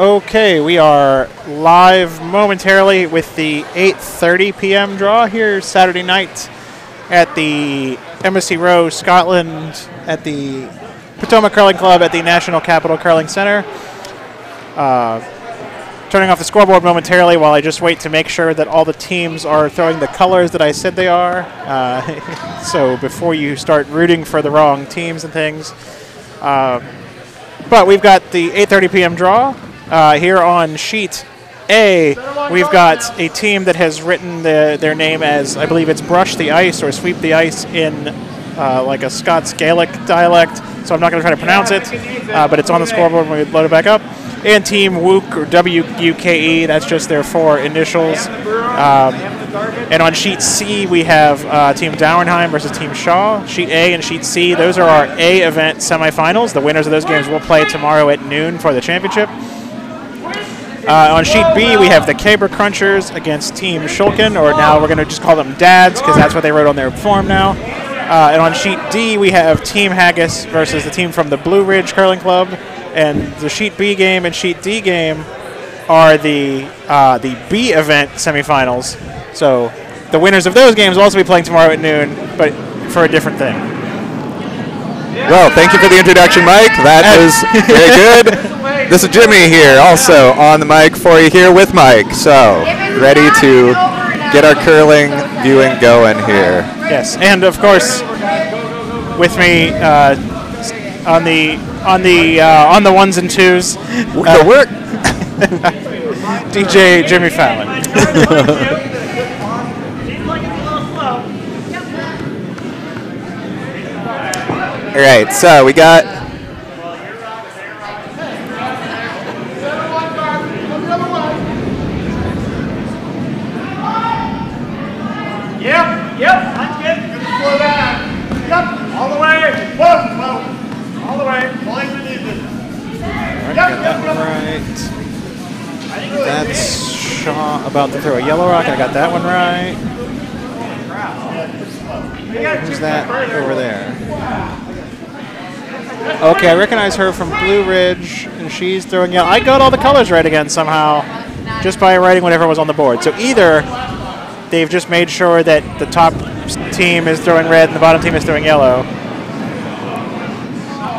Okay, we are live momentarily with the 8:30 p.m. draw here Saturday night at the Embassy Row, Scotland, at the Potomac Curling Club at the National Capital Curling Center. Turning off the scoreboard momentarily while I just wait to make sure that all the teams are throwing the colors that I said they are. So before you start rooting for the wrong teams and things. But we've got the 8:30 p.m. draw. Here on sheet A, we've got a team that has written their name as, I believe it's brush the ice or sweep the ice in like a Scots Gaelic dialect, so I'm not going to try to pronounce it, but it's on the scoreboard when we load it back up. And Team WUKE, or W-U-K-E, that's just their four initials. And on sheet C, we have Team Dauernheim versus Team Shaw. Sheet A and sheet C, those are our A event semifinals. The winners of those games will play tomorrow at noon for the championship. On sheet B, we have the Caber Crunchers against Team Shulkin, or now we're going to just call them Dads because that's what they wrote on their form now. And on sheet D, we have Team Haggis versus the team from the Blue Ridge Curling Club. And the sheet B game and sheet D game are the B event semifinals. So the winners of those games will also be playing tomorrow at noon, but for a different thing. Well, thank you for the introduction, Mike. That was very good. This is Jimmy here, also on the mic for you here with Mike. So, ready to get our curling viewing going here. Yes, and of course, with me on the ones and twos, work. DJ Jimmy Fallon. All right, so we got Yep, I'm good. Slow down. Yep, all the way. Whoa. All the way. Pulling beneath it. Right. That's Shaw about to throw a yellow rock. I got that one right. Who's that over there? Okay, I recognize her from Blue Ridge, and she's throwing yellow. I got all the colors right again somehow, just by writing whatever was on the board. So either they've just made sure that the top team is throwing red and the bottom team is throwing yellow,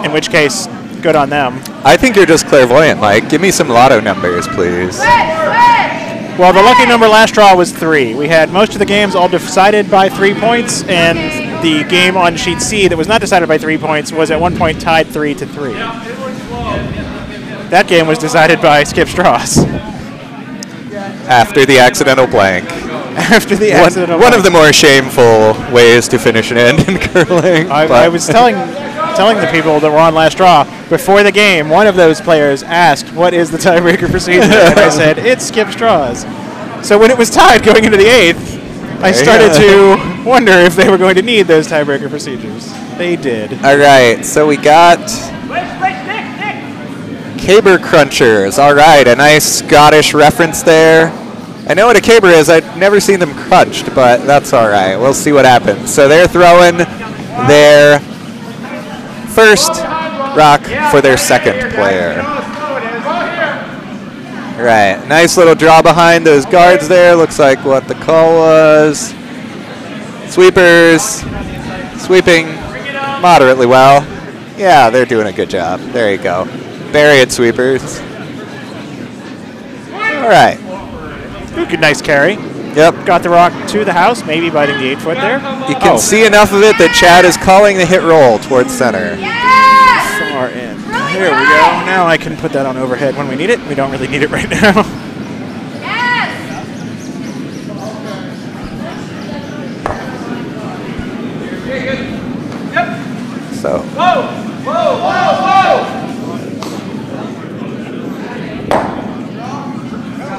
in which case, good on them. I think you're just clairvoyant, Mike. Give me some lotto numbers, please. Well, the lucky number last draw was 3. We had most of the games all decided by 3 points, and the game on sheet C that was not decided by 3 points was at one point tied 3-3. That game was decided by skip straws. After the accidental blank. After the accidental one of the more shameful ways to finish an end in curling. I was telling the people that were on last draw, before the game, one of those players asked, what is the tiebreaker procedure? And I said, it's skip straws. So when it was tied going into the 8th, I started to wonder if they were going to need those tiebreaker procedures. They did. All right, so we got Caber Crunchers. All right, a nice Scottish reference there. I know what a caber is. I've never seen them crunched, but that's all right. We'll see what happens. So they're throwing their first rock for their second player. Right, nice little draw behind those guards there. Looks like what the call was. Sweepers, sweeping moderately well. Yeah, they're doing a good job. There you go. Bury it, sweepers. All right. Good, nice carry. Yep. Got the rock to the house, maybe biting the 8-foot there. You can see enough of it that Chad is calling the hit roll towards center. Far in. There we go. Now I can put that on overhead when we need it. We don't really need it right now. So. Whoa, whoa, whoa, whoa.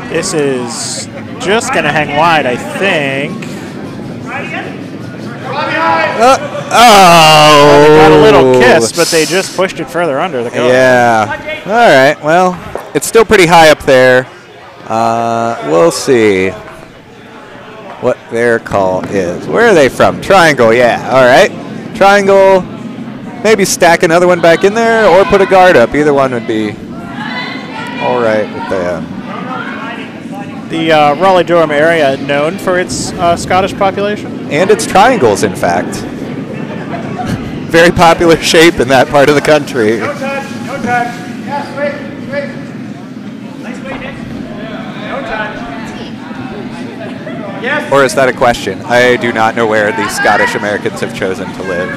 This is just going to hang wide, I think. Oh! They got a little kiss, but they just pushed it further under the color. Yeah. All right. Well, it's still pretty high up there. We'll see what their call is. Where are they from? Triangle. Yeah. All right. Triangle. Maybe stack another one back in there or put a guard up. Either one would be all right with them. The Raleigh-Durham area known for its Scottish population? And its triangles, in fact. Very popular shape in that part of the country. No touch. No touch. Yeah, straight. Nice way, Nick. No touch. Yes. Or is that a question? I do not know where the Scottish Americans have chosen to live.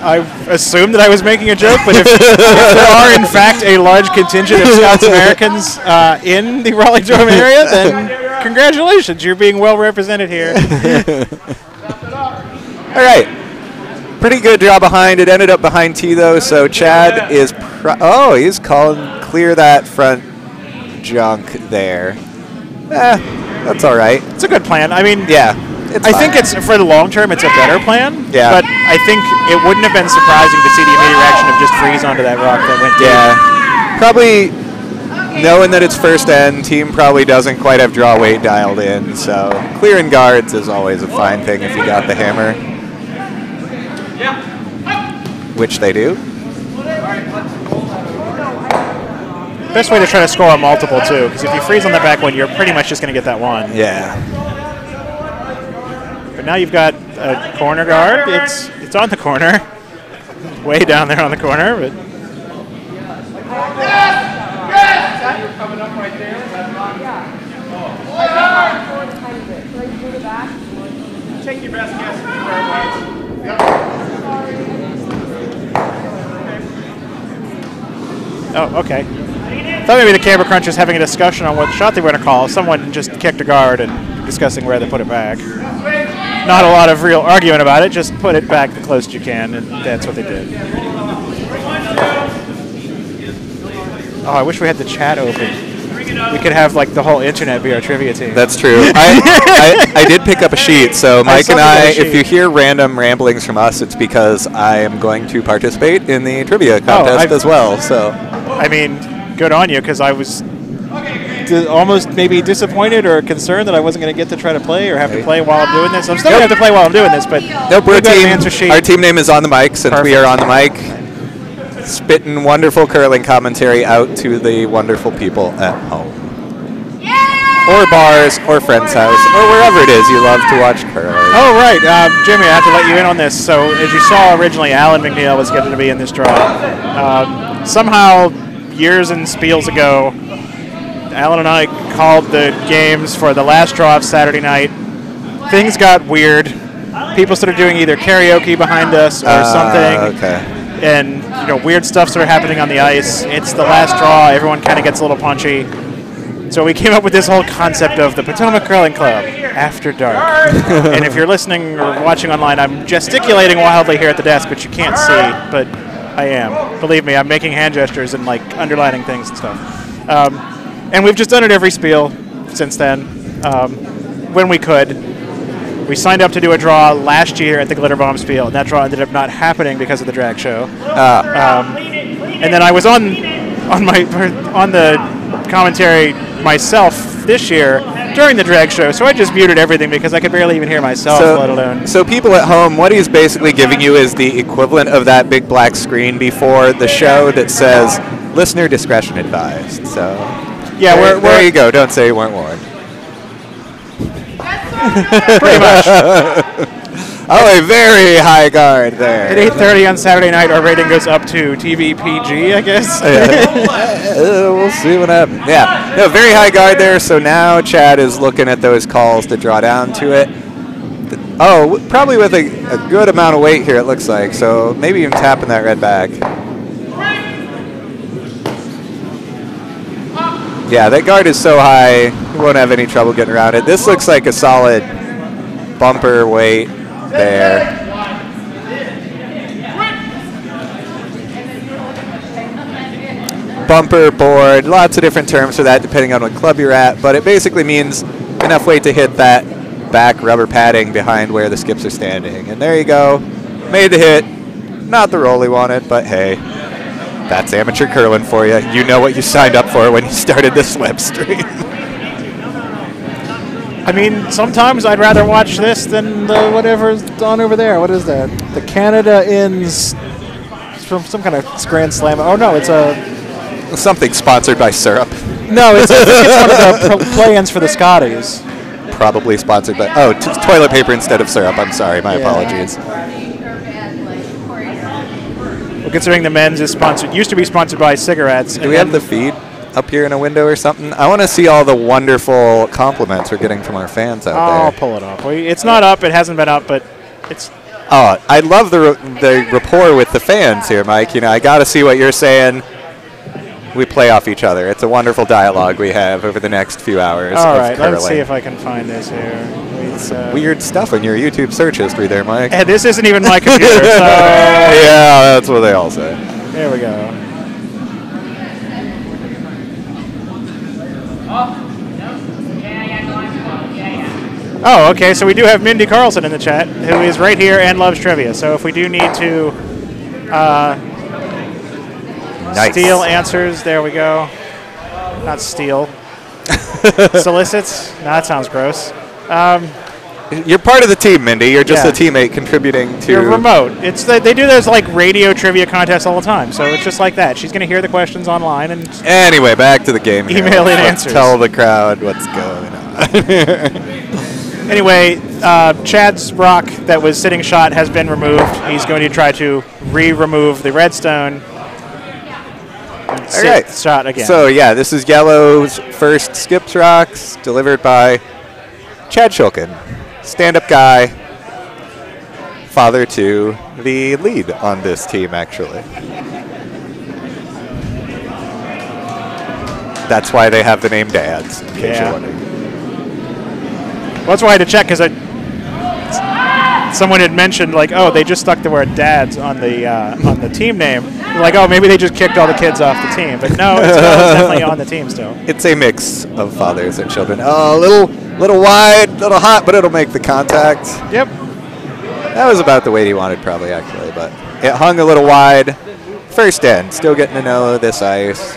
I assumed that I was making a joke, but if there are in fact a large contingent of Scots Americans in the Raleigh-Durham area, then congratulations, you're being well represented here. All right. Pretty good draw behind. It ended up behind T, though, so Chad is... he's calling clear that front junk there. That's all right. It's a good plan. I mean, yeah. I think it's for the long term, it's a better plan. Yeah. But I think it wouldn't have been surprising to see the immediate reaction of just freeze onto that rock that went deep. Yeah. Probably knowing that it's first end, team probably doesn't quite have draw weight dialed in. So clearing guards is always a fine thing if you got the hammer. Which they do. Best way to try to score a multiple, too, because if you freeze on the back one, you're pretty much just going to get that one. Yeah. But now you've got a corner guard. It's on the corner. Way down there on the corner. But Coming up right there. Take your best guess. oh, okay. Thought maybe the camera crunch was having a discussion on what shot they were going to call. Someone just kicked a guard and discussing where they put it back. Not a lot of real arguing about it. Just put it back the closest you can, and that's what they did. Oh, I wish we had the chat open. We could have like the whole internet be our trivia team. That's true. I did pick up a sheet, so Mike and I, if you sheet. hear random ramblings from us, it's because I am going to participate in the trivia contest as well. So, I mean, good on you, because I was almost maybe disappointed or concerned that I wasn't going to get to try to play or have to play while I'm doing this. I'm still going to have to play while I'm doing this, but nope, we're a we've got an team. answer sheet. Our team name is on the mic since we are on the mic. Spitting wonderful curling commentary out to the wonderful people at home. Or bars, or friend's house, or wherever it is you love to watch curling. Oh, right. Jimmy, I have to let you in on this. So, as you saw originally, Alan McNeil was going to be in this draw. Somehow, years and spiels ago, Alan and I called the games for the last draw of Saturday night. Things got weird. People started doing either karaoke behind us or something. Okay. And, weird stuff started happening on the ice. It's the last draw. Everyone kind of gets a little punchy. So we came up with this whole concept of the Potomac Curling Club After Dark. And if you're listening or watching online, I'm gesticulating wildly here at the desk, which you can't see, but I am. Believe me, I'm making hand gestures and underlining things and stuff. And we've just done it every spiel since then, when we could. We signed up to do a draw last year at the Glitter Bonspiel, and that draw ended up not happening because of the drag show. And then I was on the commentary myself this year during the drag show, so I just muted everything because I could barely even hear myself, let alone. So people at home, what he's basically giving you is the equivalent of that big black screen before the show that says listener discretion advised. So yeah, there you go. Don't say you weren't warned. Pretty much. Oh, a very high guard there. At 8:30 on Saturday night, our rating goes up to TV PG, I guess. We'll see what happens. Yeah, no, very high guard there. So now Chad is looking at those calls to draw down to it. Oh, probably with a good amount of weight here, it looks like. So maybe even tapping that red back. Yeah, that guard is so high, you won't have any trouble getting around it. This looks like a solid bumper weight there. Bumper, board, lots of different terms for that depending on what club you're at, but it basically means enough weight to hit that back rubber padding behind where the skips are standing. And there you go. Made the hit. Not the roll he wanted, but hey. That's amateur curling for you. You know what you signed up for when you started this web stream. I mean, sometimes I'd rather watch this than the whatever's on over there. What is that? The Canada Inns from some kind of Grand Slam. Oh, no, it's a Something sponsored by syrup. No, it's one of the play-ins for the Scotties. Probably sponsored by, toilet paper instead of syrup. I'm sorry, my apologies. Well, considering the men's is used to be sponsored by cigarettes. Do we have the feed up here in a window or something? I want to see all the wonderful compliments we're getting from our fans out there. I'll pull it up. It's not up. It hasn't been up, but it's... Oh, I love the rapport with the fans here, Mike. You know, I got to see what you're saying. We play off each other. It's a wonderful dialogue we have over the next few hours. All right, let's see if I can find this here. Weird stuff in your YouTube search history there, Mike. And this isn't even my computer, so... Yeah, that's what they all say. There we go. Oh, okay, so we do have Mindy Carlson in the chat, who is right here and loves trivia. So if we do need to steal answers, there we go. Not steal. Solicits? No, that sounds gross. You're part of the team, Mindy. You're just a teammate contributing to... You're remote. They do those like radio trivia contests all the time, so it's just like that. She's going to hear the questions online and... Anyway, back to the game here. Email in answers. Tell the crowd what's going on. Anyway, Chad's rock that was sitting shot has been removed. He's going to try to remove the redstone. All right. Shot again. So, yeah, this is Yellow's first Skips Rocks, delivered by Chad Shulkin. Stand-up guy, father to the lead on this team, actually. That's why they have the name Dads, in case you're wondering. Well, that's why I had to check, because someone had mentioned, like, oh, they just stuck the word Dads on the team name. Like, oh, maybe they just kicked all the kids off the team. But no, it's definitely on the team still. It's a mix of fathers and children. Oh, a little wide, a little hot, but it'll make the contact. Yep. That was about the weight he wanted, probably, actually. But it hung a little wide. First end, still getting to know this ice.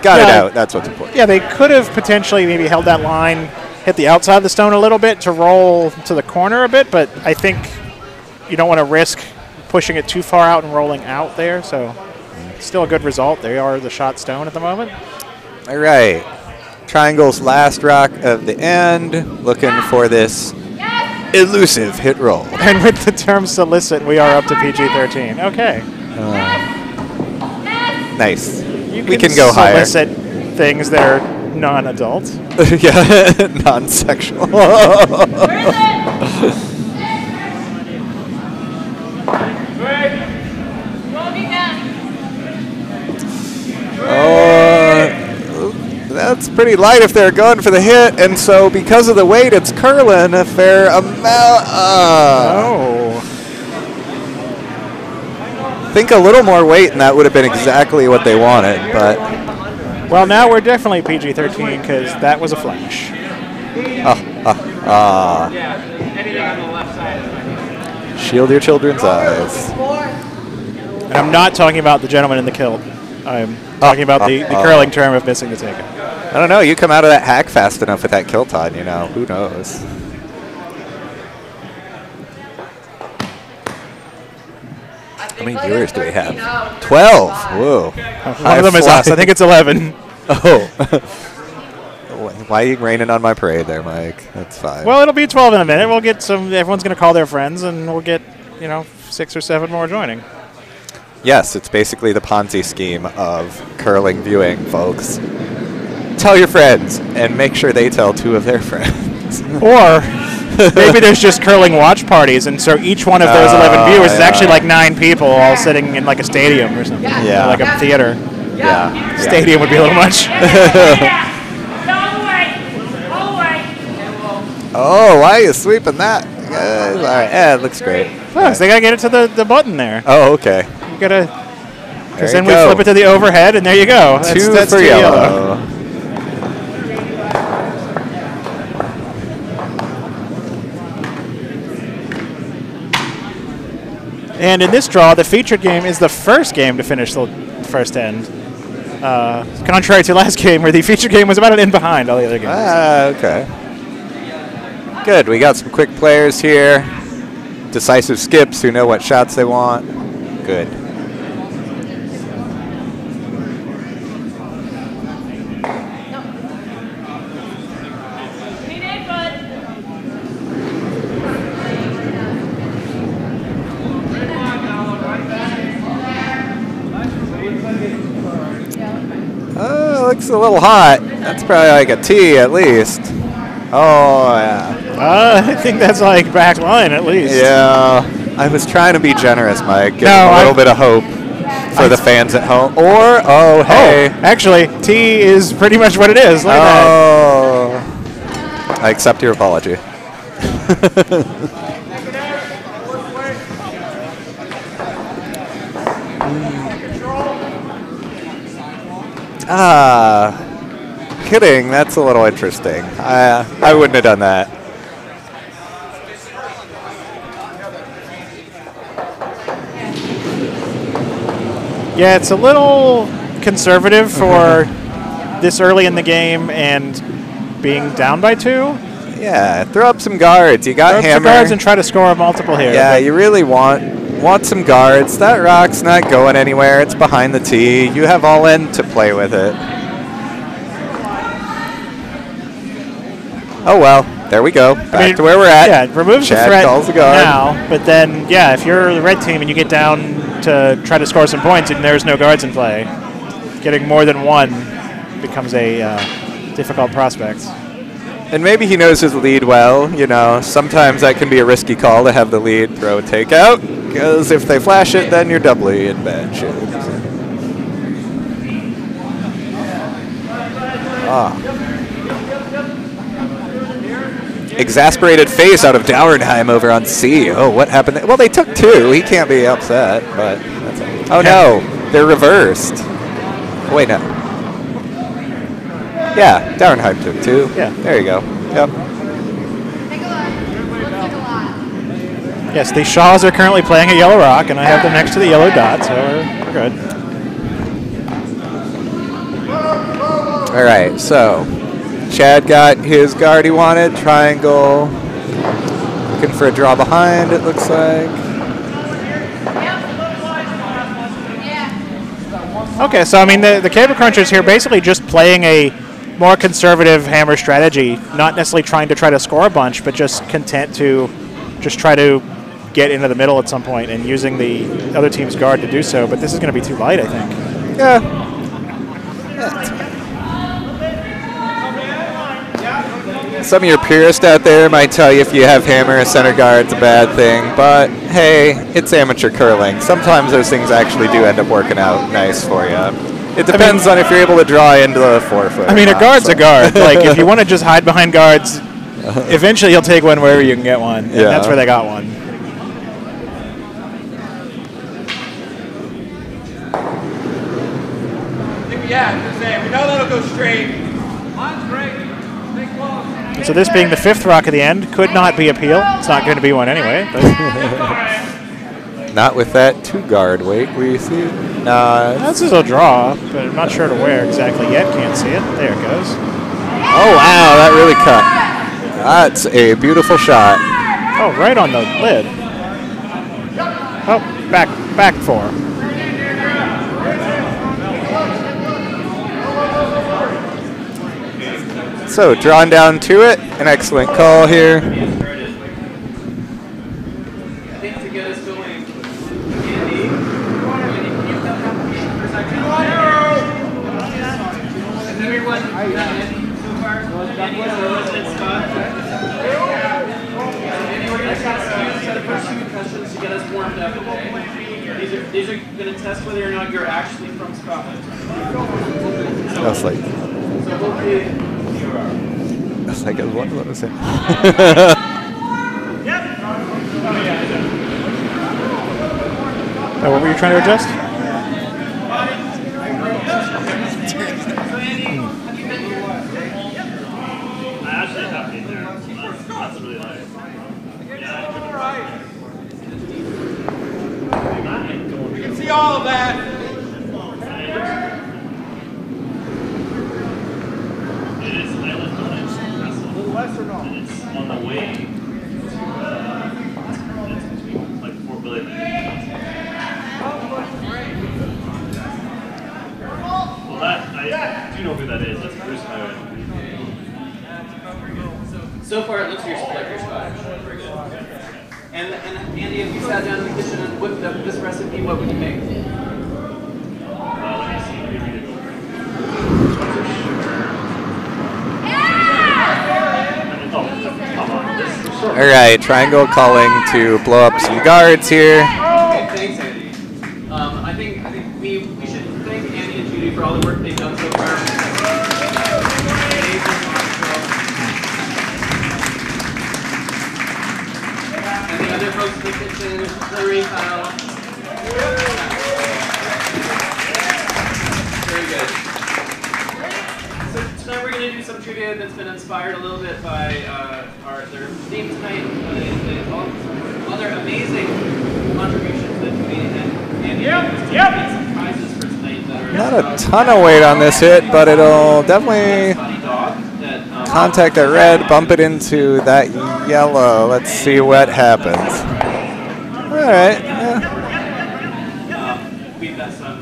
Got it out. That's what's important. Yeah, they could have potentially maybe held that line, hit the outside of the stone a little bit to roll to the corner a bit, but I think you don't want to risk pushing it too far out and rolling out there, so still a good result. They are the shot stone at the moment. All right. Triangle's last rock of the end, looking for this elusive hit roll. And with the term solicit, we are up to PG-13. Okay. Nice. We can go higher. Solicit things that are non-adult. Yeah, non-sexual. That's pretty light if they're going for the hit, and so because of the weight, it's curling a fair amount. I think a little more weight, and that would have been exactly what they wanted, but... Well, now we're definitely PG-13 because that was a flash. Shield your children's eyes. And I'm not talking about the gentleman in the kilt. I'm talking about the curling term of missing the ticket. I don't know. You come out of that hack fast enough with that kilt on, you know. Who knows? How many viewers do we have? 12. Whoa. One of them is us. I think it's 11. Oh. Why are you raining on my parade there, Mike? That's fine. Well, it'll be 12 in a minute. We'll get some. Everyone's going to call their friends, and we'll get, 6 or 7 more joining. Yes, it's basically the Ponzi scheme of curling viewing, folks. Tell your friends, and make sure they tell 2 of their friends. Or maybe there's just curling watch parties, and so each one of those 11 viewers is actually like 9 people all sitting in like a stadium or something. Yeah. Or like a theater. Yeah. Stadium would be a little much. Oh, why are you sweeping that? All right. Yeah, it looks great. Oh, so they got to get it to the button there. Oh, okay. You got to... Because then we flip it to the overhead, and there you go. That's 2 for yellow. And in this draw, the featured game is the first game to finish the first end. Contrary to last game, where the featured game was about an end behind all the other games. Okay. Good. We got some quick players here. Decisive skips who know what shots they want. Good. looks a little hot. That's probably like a T at least. Oh, yeah. I think that's like back line at least. Yeah. I was trying to be generous, Mike. Give them a little bit of hope for the fans at home. Or, oh, hey. Oh, actually, T is pretty much what it is. Look at that. I accept your apology. Kidding. That's a little interesting. I wouldn't have done that. Yeah, it's a little conservative for this early in the game and being down by 2. Yeah, throw up some guards. You got Throw hammer. up some guards and try to score a multiple here. Yeah, you really want some guards. That rock's not going anywhere. It's behind the tee. You have all in to play with it. Oh, well, there we go. Back to where we're at. Yeah, removes the threat calls the guard. now, but then, yeah, if you're the red team and you get down to try to score some points and there's no guards in play, getting more than 1 becomes a difficult prospect. And maybe he knows his lead well. You know, sometimes that can be a risky call to have the lead throw a takeout, because if they flash it, then you're doubly in bad shape. Exasperated face out of Dauernheim over on C. Oh, what happened there? Well, they took 2. He can't be upset, but that's it. Oh, no. They're reversed. Wait, no. Yeah, Dauernheim took 2. Yeah. There you go. Yep. Yes, the Shaws are currently playing at Yellow Rock, and I have them next to the yellow dot, so we're good. All right, so Chad got his guard he wanted. Triangle. Looking for a draw behind, it looks like. Okay, so I mean the Cable Crunchers here basically just playing a more conservative hammer strategy, not necessarily trying to score a bunch, but just content to just try to get into the middle at some point and using the other team's guard to do so. But this is going to be too light, I think. Yeah. Some of your purists out there might tell you if you have hammer, a center guard's a bad thing, but hey, it's amateur curling. Sometimes those things actually do end up working out nice for you. It depends on if you're able to draw into the 4-foot. I mean, a guard's a guard. Like, if you want to just hide behind guards, eventually you'll take one wherever you can get one, and that's where they got one. Yeah, we know that'll go straight. Mine's great. So this being the 5th rock of the end could not be appeal. It's not going to be one anyway. But not with that 2-guard. Wait, will you see it? This is a draw, but I'm not sure to where exactly yet. Can't see it. There it goes. Oh, wow, that really cut. That's a beautiful shot. Oh, right on the lid. Oh, back 4. So, drawn down to it. An excellent call here. These are going to test whether or not you're actually from Scotland. That's like. So hopefully you are. That's like what was it? What were you trying to adjust? See all of that. It is Island Village Castle. A little less or no? And it's on the way to it's between like Fort William and well, that I do know who that is. That's Bruce Howard. So far, it looks like you're split your spot. Very good. And Andy, if you sat down in the kitchen and whipped up this recipe, what would you make? Let me see. All right, triangle calling to blow up some guards here. Okay, thanks, Andy. I think we should thank Andy and Judy for all the work they've done so far. And the other folks in the kitchen, Hillary, Kyle. Very good. So tonight we're going to do some trivia that's been inspired a little bit by their theme tonight, all other amazing contributions that we made, and some prizes for tonight that are Not a ton of weight on this hit, but it'll definitely contact that red, bump it into that yellow. Let's see what happens. All right. we've got some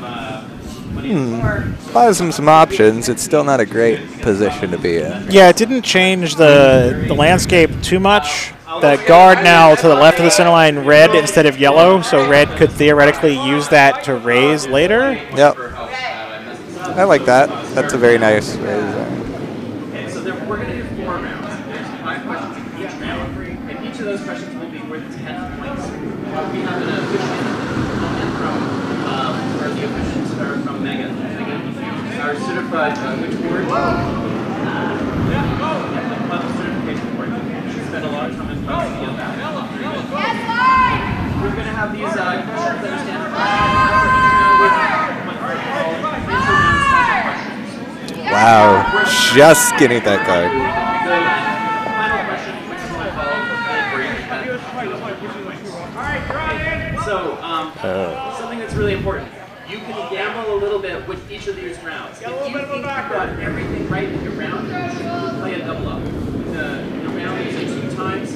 money in the car. Buys him some options. It's still not a great position to be in. Yeah, it didn't change the landscape too much. The guard now to the left of the center line, red instead of yellow, so red could theoretically use that to raise later. Yep. I like that. That's a very nice raise. Okay, so we're going to do 4 rounds. There's 5 questions in each round, and each of those questions will be worth 10 points. We have an officiant from, or the officiants are from Megan. Our certified witchboard. The certification board. She spent a lot of time in front of that. We're going to have these questions that are standard questions. Wow, just getting that card. So, something that's really important. You can gamble a little bit with each of these rounds. If you think you've got everything right in your round, play a double up. The round is 2 times.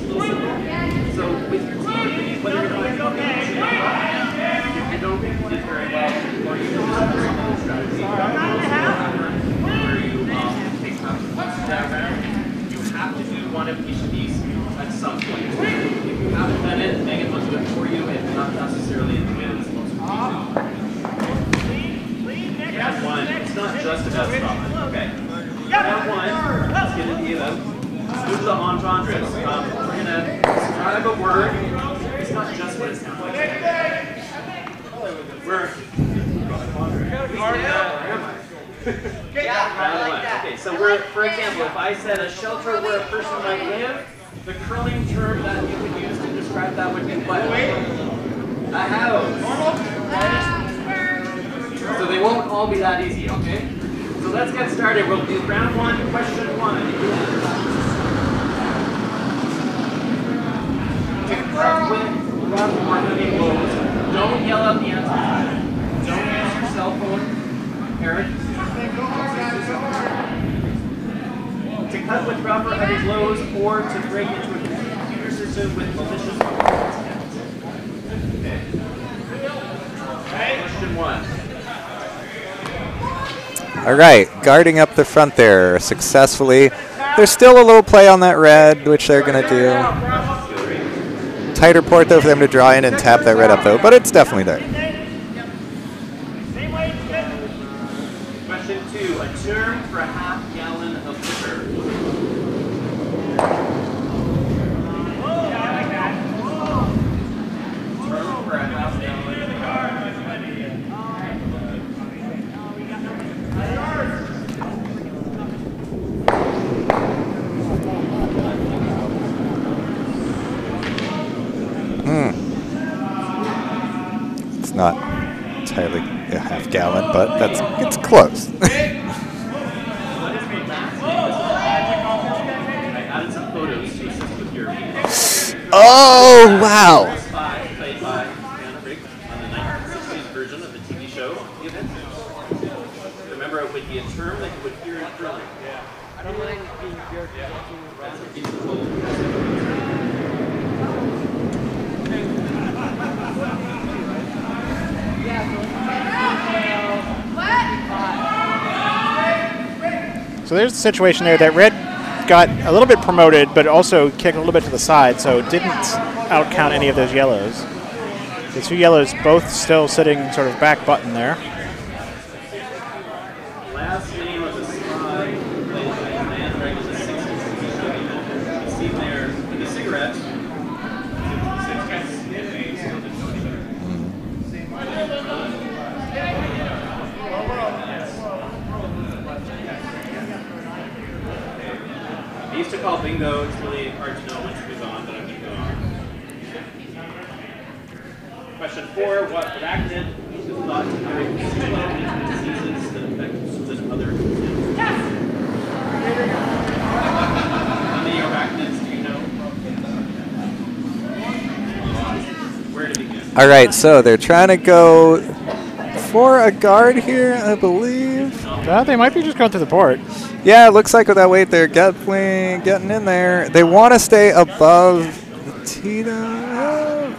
So, with your team, whether you're going to come in, if you don't think you did very well, or you can just have a strategy, where you take half the points that round, you have to do one of each of these at some point. If you haven't done it, Megan will do it for you, and not necessarily in the way that it's supposed to be. Round 1, it's not just about Scotland. Okay. Round 1 is going to be about who's the entendres. We're going to describe a word. It's not just what it sounds like. Okay, so for example, if I said a shelter where a person might live, the curling term that you could use to describe that would be what? A house. So they won't all be that easy, okay? So let's get started. We'll do round 1, question 1. To start with round 1, don't yell out the answer. Don't use your cell phone. Eric. To cut with proper heavy blows or to break into a computer system with malicious intent. Okay. Question 1. All right, guarding up the front there successfully. There's still a little play on that red, which they're going to do. Tighter port, though, for them to draw in and tap that red up, though, but it's definitely there. Question 2. A term for a half gallon of liquor. Term for a half gallon of liquor. It's not entirely a half gallon, but it's close. I added some photos to assist with your Oh, wow. Spy, played by Anna Rigg on the 1960s version of the TV show The Adventures. Remember, it would be a term that you would hear in drilling. I don't like being very So there's the situation there that red got a little bit promoted, but also kicked a little bit to the side, so didn't outcount any of those yellows. The 2 yellows both still sitting sort of back button there. Last name of the spy, played by Anna Rigg in the 60s TV show. You see there in the cigarette. I used to call bingo. It's really hard to know when to move on, but I'm going to go on. Question 4. What arachnid is thought to carry diseases that affect other humans? How many arachnids do you know? Where to begin? All right, so they're trying to go for a guard here, I believe. They might be just going through the port. Yeah, it looks like with that weight, they're definitely getting in there. They want to stay above the Tita.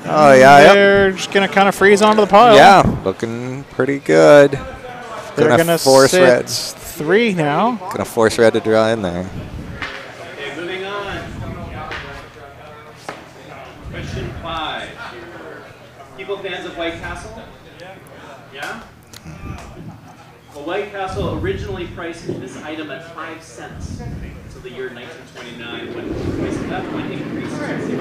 Oh, yeah. They're just going to kind of freeze onto the pile. Yeah, looking pretty good. They're going to force sit red. 3 now. Going to force red to draw in there. Okay, moving on. Question 5. People fans of White Castle? Yeah? Well, White Castle originally priced this item at 5 cents until the year 1929, when the price at that point increased to 10 cents.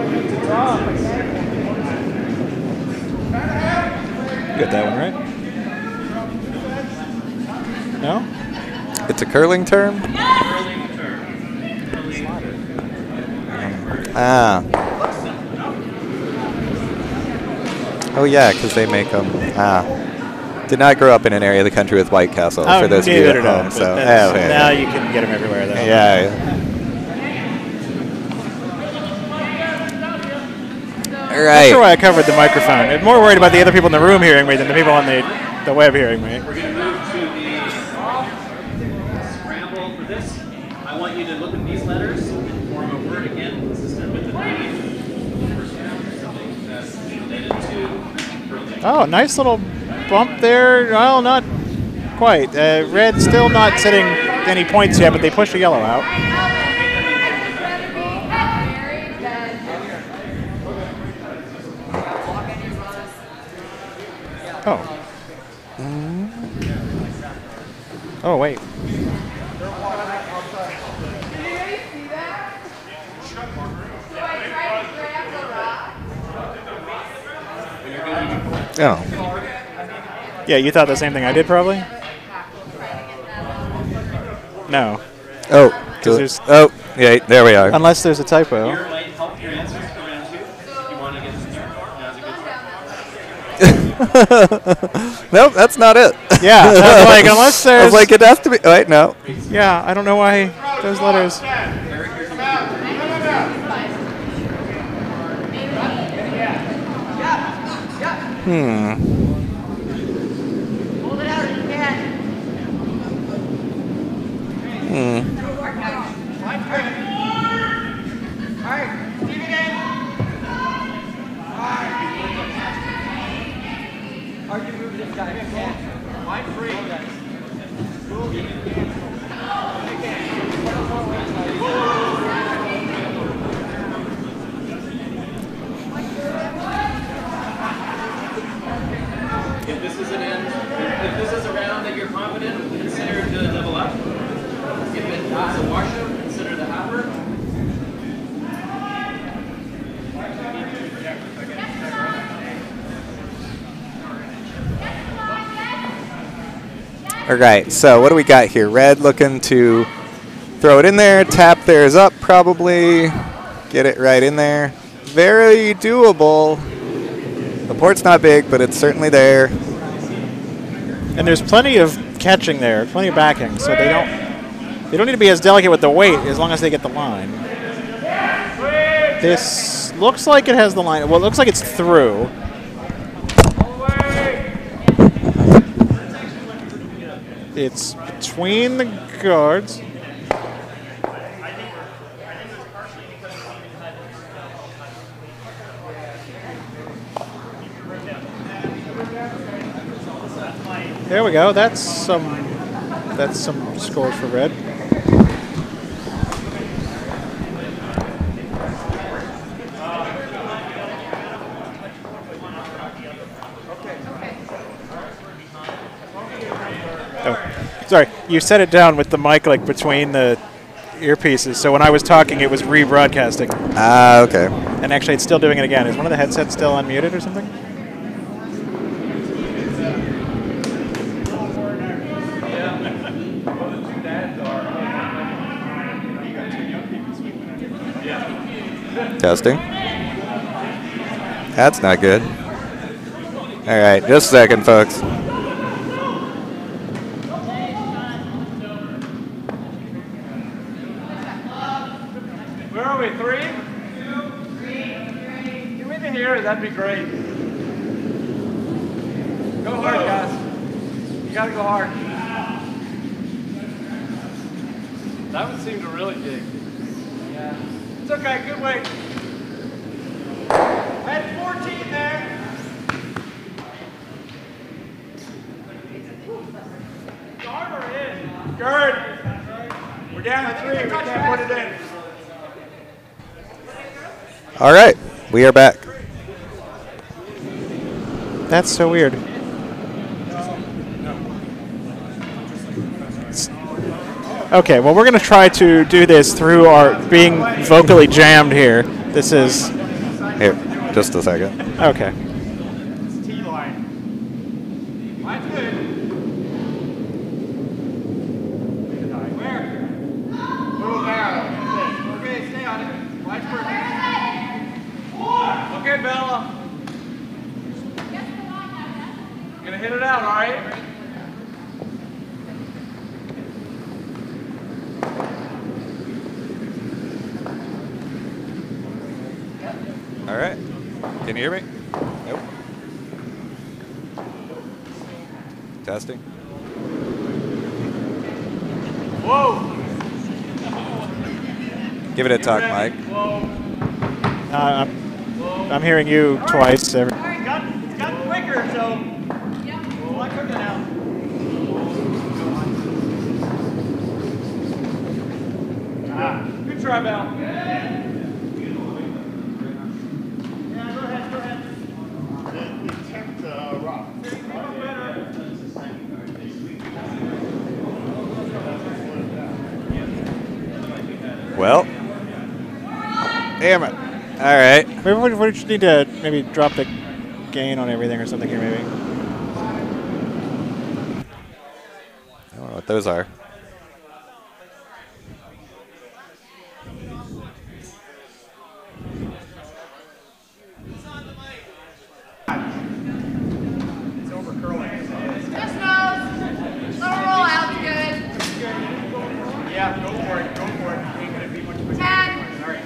Get that one right? No? It's a curling term? Curling term. Ah. Oh, yeah, because they make them. Ah. Did not grow up in an area of the country with White Castle, for those of you at home. So, now you can get them everywhere, though. Yeah. All right. That's why I covered the microphone. I'm more worried about the other people in the room hearing me than the people on the web hearing me. We're going to move to the scramble for this. I want you to look at these letters and form a word again consistent with the name. Something that's related to curling. Oh, nice little bump there. Well, not quite. Red still not sitting any points yet, but they pushed the yellow out. Oh. Oh, wait. Oh. Yeah, you thought the same thing I did, probably? No. Oh. there's- Oh, yeah, there we are. Unless there's a typo. Here might help your answers for round 2. If you want to get to start, now's a good time. Nope, that's not it. Yeah, I was like, unless I there's... was like, it has to be. Wait, no. Yeah, I don't know why those letters... Hold it out if you can. All right, Steve again. Hard to move this guy. Line free. If this is an end, if this is a round that you're confident, consider to level up. If it is a washout, consider the hopper. All right, so what do we got here? Red looking to throw it in there. Tap theirs up, probably. Get it right in there. Very doable. The port's not big, but it's certainly there. And there's plenty of catching there, plenty of backing, so they don't need to be as delicate with the weight as long as they get the line. This looks like it has the line. Well, it looks like it's through. It's between the guards. There we go. That's some scores for red. Oh, sorry. You set it down with the mic like between the earpieces, so when I was talking, it was rebroadcasting. Ah, okay. And actually, it's still doing it again. Is one of the headsets still unmuted or something? Testing. That's not good. All right, just a second, folks. Where are we? 3? 3. Can we be here? That'd be great. Go hard, guys. You gotta go hard. That would seem to really dig. Yeah. It's okay. Good weight. Head 14 there. Guard or in? Guard. We're down to 3. We can't put it in. All right, we are back. That's so weird. Okay, well, we're going to try to do this through our being vocally jammed here. This is... Here, just a second. Okay. It's T-line. Mine's good. Where? Move there. Okay, stay on it. Mine's perfect. Okay, Bella. You're gonna hit it out, all right? All right. Can you hear me? Nope. Testing. Whoa! Give it a talk, Mike. I'm hearing you twice. It's got quicker, so. Yeah. Well, I took it out. Good try, Bell. Yeah, go ahead. The attempt rock. Well, damn it. All right. Maybe we just need to maybe drop the gain on everything or something here, maybe. I don't know what those are. It's over curling. Just nose. Little roll out, good. Yeah, go for it. Ain't gonna be much of a 10. All right.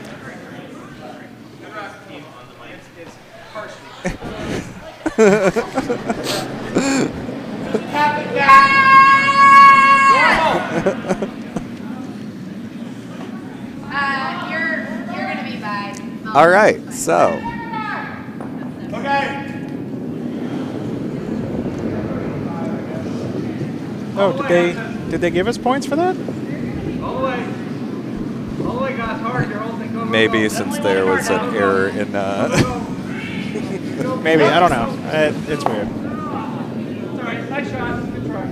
Team on the mic. It's partially. Tap it down. You're gonna be by. All right, so Okay. Oh, did they give us points for that? All the way. All the way, guys. Hard. You're holding. Go, maybe since there was an error in Maybe, I don't know. It's weird. It's all right. Nice shot. Good try.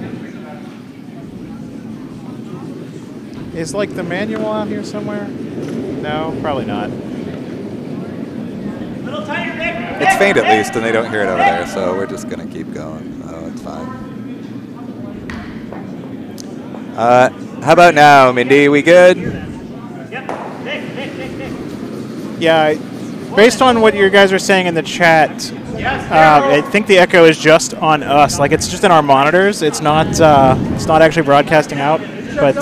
Is like the manual out here somewhere? No, probably not. Little tighter, Nick. it's faint at least, and they don't hear it over there, so we're just gonna keep going. Oh, it's fine. How about now, Mindy? We good? Yeah, based on what you guys are saying in the chat, I think the echo is just on us. Like it's just in our monitors. It's not actually broadcasting out. But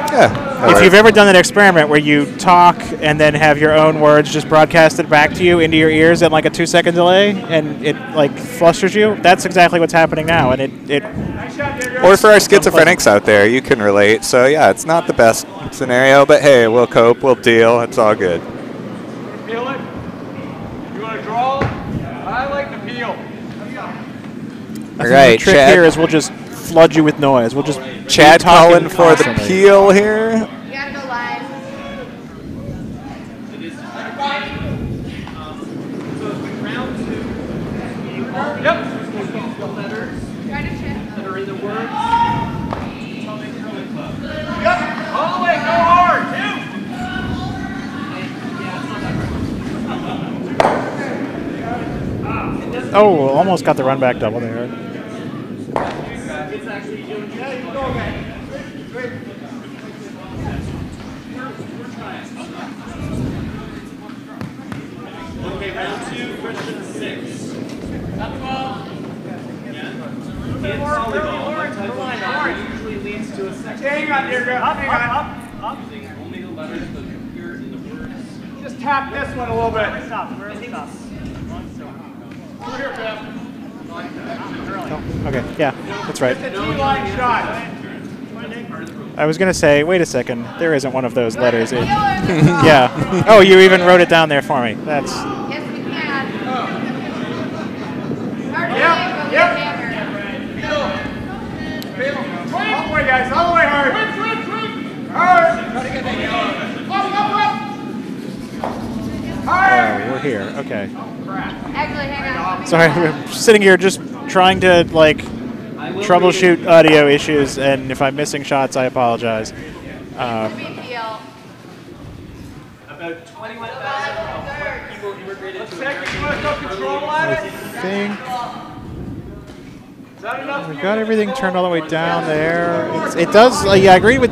Yeah. if you've ever done an experiment where you talk and then have your own words just broadcasted back to you into your ears at like a 2-second delay, and it like flusters you, that's exactly what's happening now. And it Or for our schizophrenics out there, you can relate. So yeah, it's not the best scenario, but hey, we'll cope, we'll deal. It's all good. Peel it. You want to draw? I like to peel. All right, the trick Chad. here is we'll just flood you with noise. We'll just Chad keep talking calling for the constantly. peel here. You gotta go live. So round 2. Yep. Try to check. That are in the words. Yep. All the way. Go hard. Oh, almost got the run back double there. It's actually doing In volleyball, one type of line usually leads to a second. Hang on, dear girl. Hang on. Up. Using only the letters that appear in the words. Just tap this one a little bit. Stop. Where stop? Over here, Pam. Oh, okay, yeah, that's right. It's a T-line shot. I was gonna say, wait a second, there isn't one of those letters. Yeah. Oh, you even wrote it down there for me. That's. Yes, we can. Hard to Yep, believe, but we yep. hammer. All the way, guys. All the way hard. Hard. Oh, we're here. Okay. Actually, hang on. Sorry, I'm sitting here just trying to like troubleshoot audio issues, and if I'm missing shots, I apologize. It's a big deal. About 21,000 people immigrated to Second, you want to go control on I it? think Is that enough? we've got everything turned all the way down there. It does. Yeah, I agree with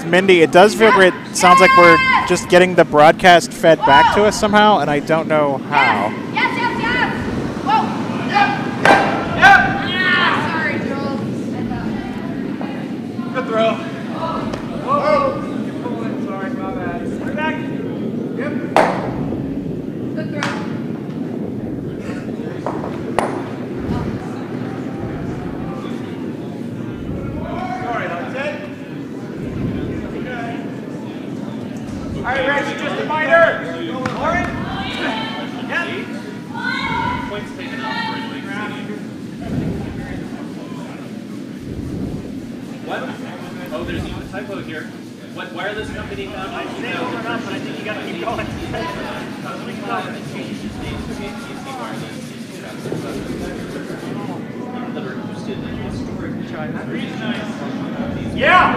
Mindy. It does feel great. It sounds like we're just getting the broadcast fed back to us somehow, and I don't know how. Yes. Whoa. Yep. Ah, sorry, Jules. Good throw. Whoa. Sorry, my bad. Bring back. Yep. Good throw. Sorry, that's it. Okay. All right, Rich, just a minor. Lauren? Yep. points taken out for it. What? Oh, there's a typo here. What wireless company found it? I think over enough, but I think you gotta keep going. Yeah.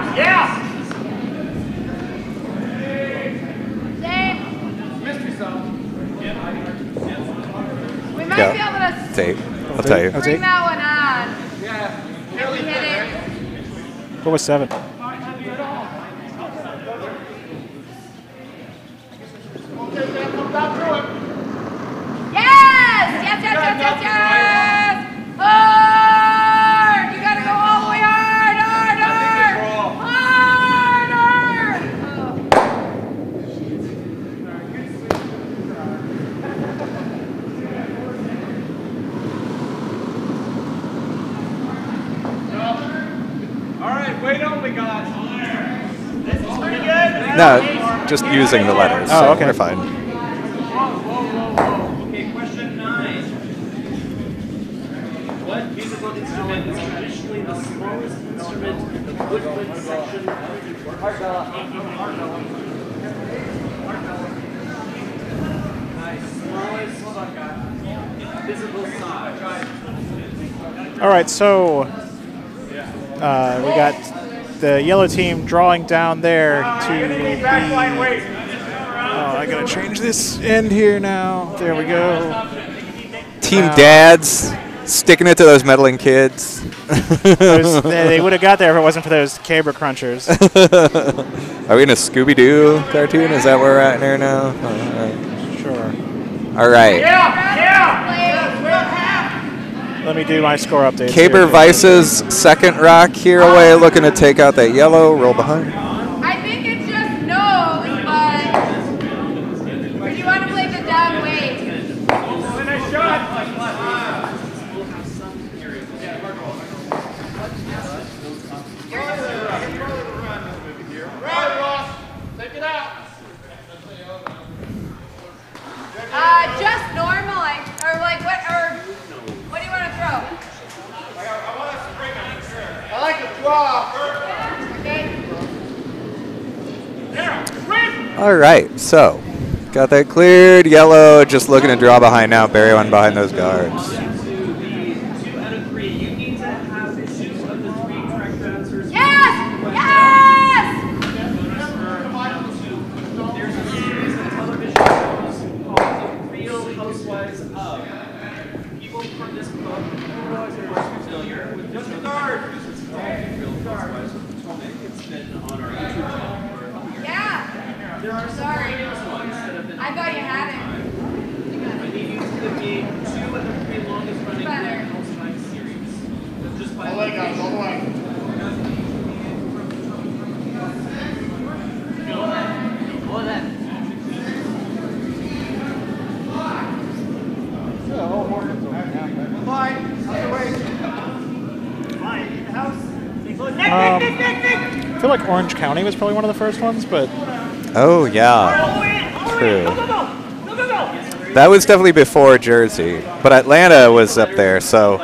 Same. Mystery zone. We might Yeah. be able to It's 8. I'll tell you. bring that one on. Yeah. If we hit it. What was 7? Yes! Hard! You gotta go all the way hard! All right, wait only, guys. This is pretty good. No, just using the letters. Oh, so okay. We're fine. Okay, question 9. What musical instrument is traditionally the smallest instrument in the woodwind section of the orchestra? Nice. Smallest visible size. All right, so we got the yellow team drawing down there to Backline the. weight. Oh, I gotta change this end here now. There we go. Team dads sticking it to those meddling kids. They would have got there if it wasn't for those Cabra Crunchers. Are we in a Scooby-Doo cartoon? Is that where we're at here now? Sure. All right. Let me do my score update. Caber Vice's second rock here away, looking to take out that yellow. Roll behind. I think it's just nose, but or do you want to play the down weight? Nice shot. Right, Ross. Take it out. Just normal, or like what, or what do you want to throw? I want to spring on it. I like to draw. Okay. There. Spring. All right, so got that cleared. Yellow just looking to draw behind now. Bury one behind those guards. 2 out of 3. You need to have issues of the 3 correct answers. Yes! There's a series of television shows called The Real Housewives of. People from this book who are familiar with just the guard. It's called The Real Housewives of Potomac. It's been on our YouTube channel for a couple years. Yeah. There are some Sorry. famous ones that have been I thought you had it. I need you to to be 2 of the 3 longest running Black House 5 series. That's just by All the way, guys, all the way. What was that? I feel like Orange County was probably one of the first ones, but Oh, yeah. True. That was definitely before Jersey, but Atlanta was up there, so.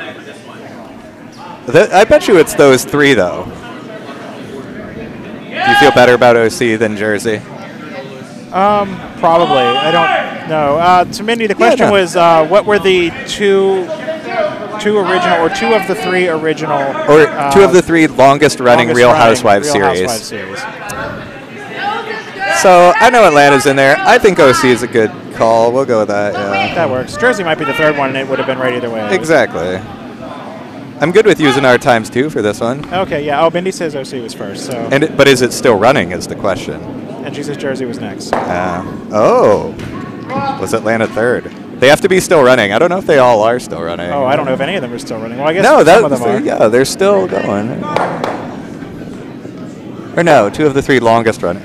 I bet you it's those 3, though. Do you feel better about OC than Jersey? probably. I don't know. To Mindy, the question was, what were the two original, or 2 of the 3 original, Or 2 of the 3 longest running Real Housewives series. Housewives series. So I know Atlanta's in there. I think OC is a good call. We'll go with that. Yeah. That works. Jersey might be the 3rd one, and it would have been right either way. Exactly. I'm good with using our times 2 for this one. Okay, yeah. Oh, Mindy says OC was first, so. But is it still running? Is the question. And she says Jersey was next. Oh, was Atlanta 3rd? They have to be still running. I don't know if they all are still running. Oh, I don't know if any of them are still running. Well, I guess no, some of them are. Yeah, they're still going. Or no, 2 of the 3 longest running.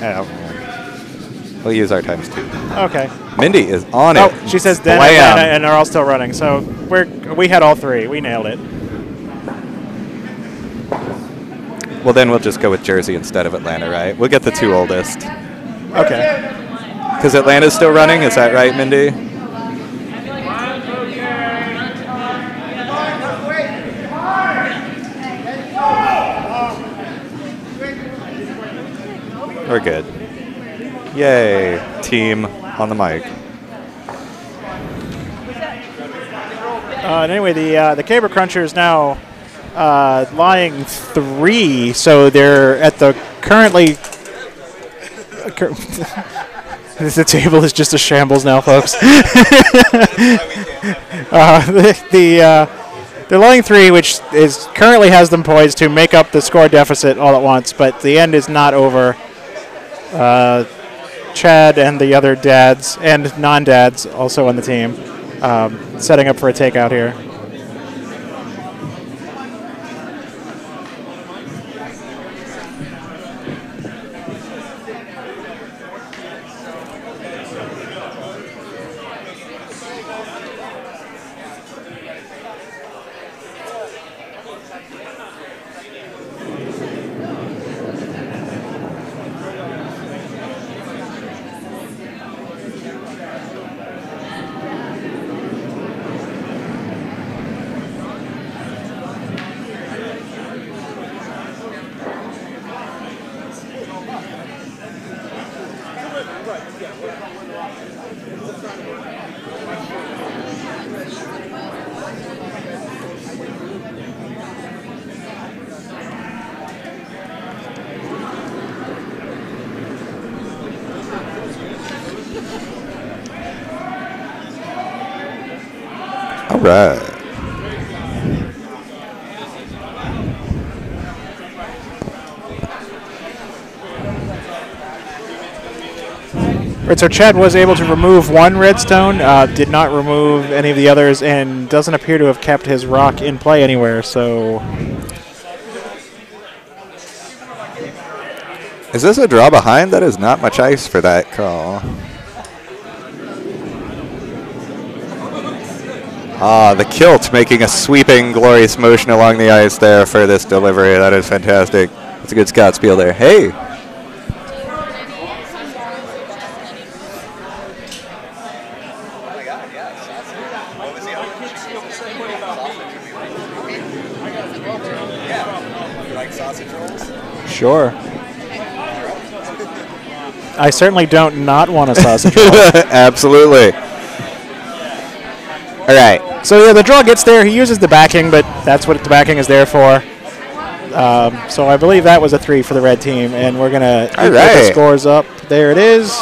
We'll use our times 2. Okay. Mindy is on it. Oh, she says then Atlanta, and they're all still running. So we had all 3. We nailed it. Well, then we'll just go with Jersey instead of Atlanta, right? We'll get the 2 oldest. Okay. Because Atlanta's still running, is that right, Mindy? We're good. Yay, team on the mic. And anyway, the Caber Cruncher is now lying 3, so they're at the currently. The table is just a shambles now, folks. They're lying 3, which currently has them poised to make up the score deficit all at once, but the end is not over. Chad and the other dads and non-dads also on the team setting up for a takeout here. All right. Right, so Chad was able to remove 1 redstone, did not remove any of the others, and doesn't appear to have kept his rock in play anywhere, so. Is this a draw behind? That is not much ice for that call. The kilt making a sweeping, glorious motion along the ice there for this delivery. That is fantastic. That's a good Scott Spiel there. Hey. Sure. I certainly don't not want a sausage roll. Absolutely. All right. So yeah, the draw gets there. He uses the backing, but that's what the backing is there for. So I believe that was a 3 for the red team, and we're gonna get the scores up. There it is.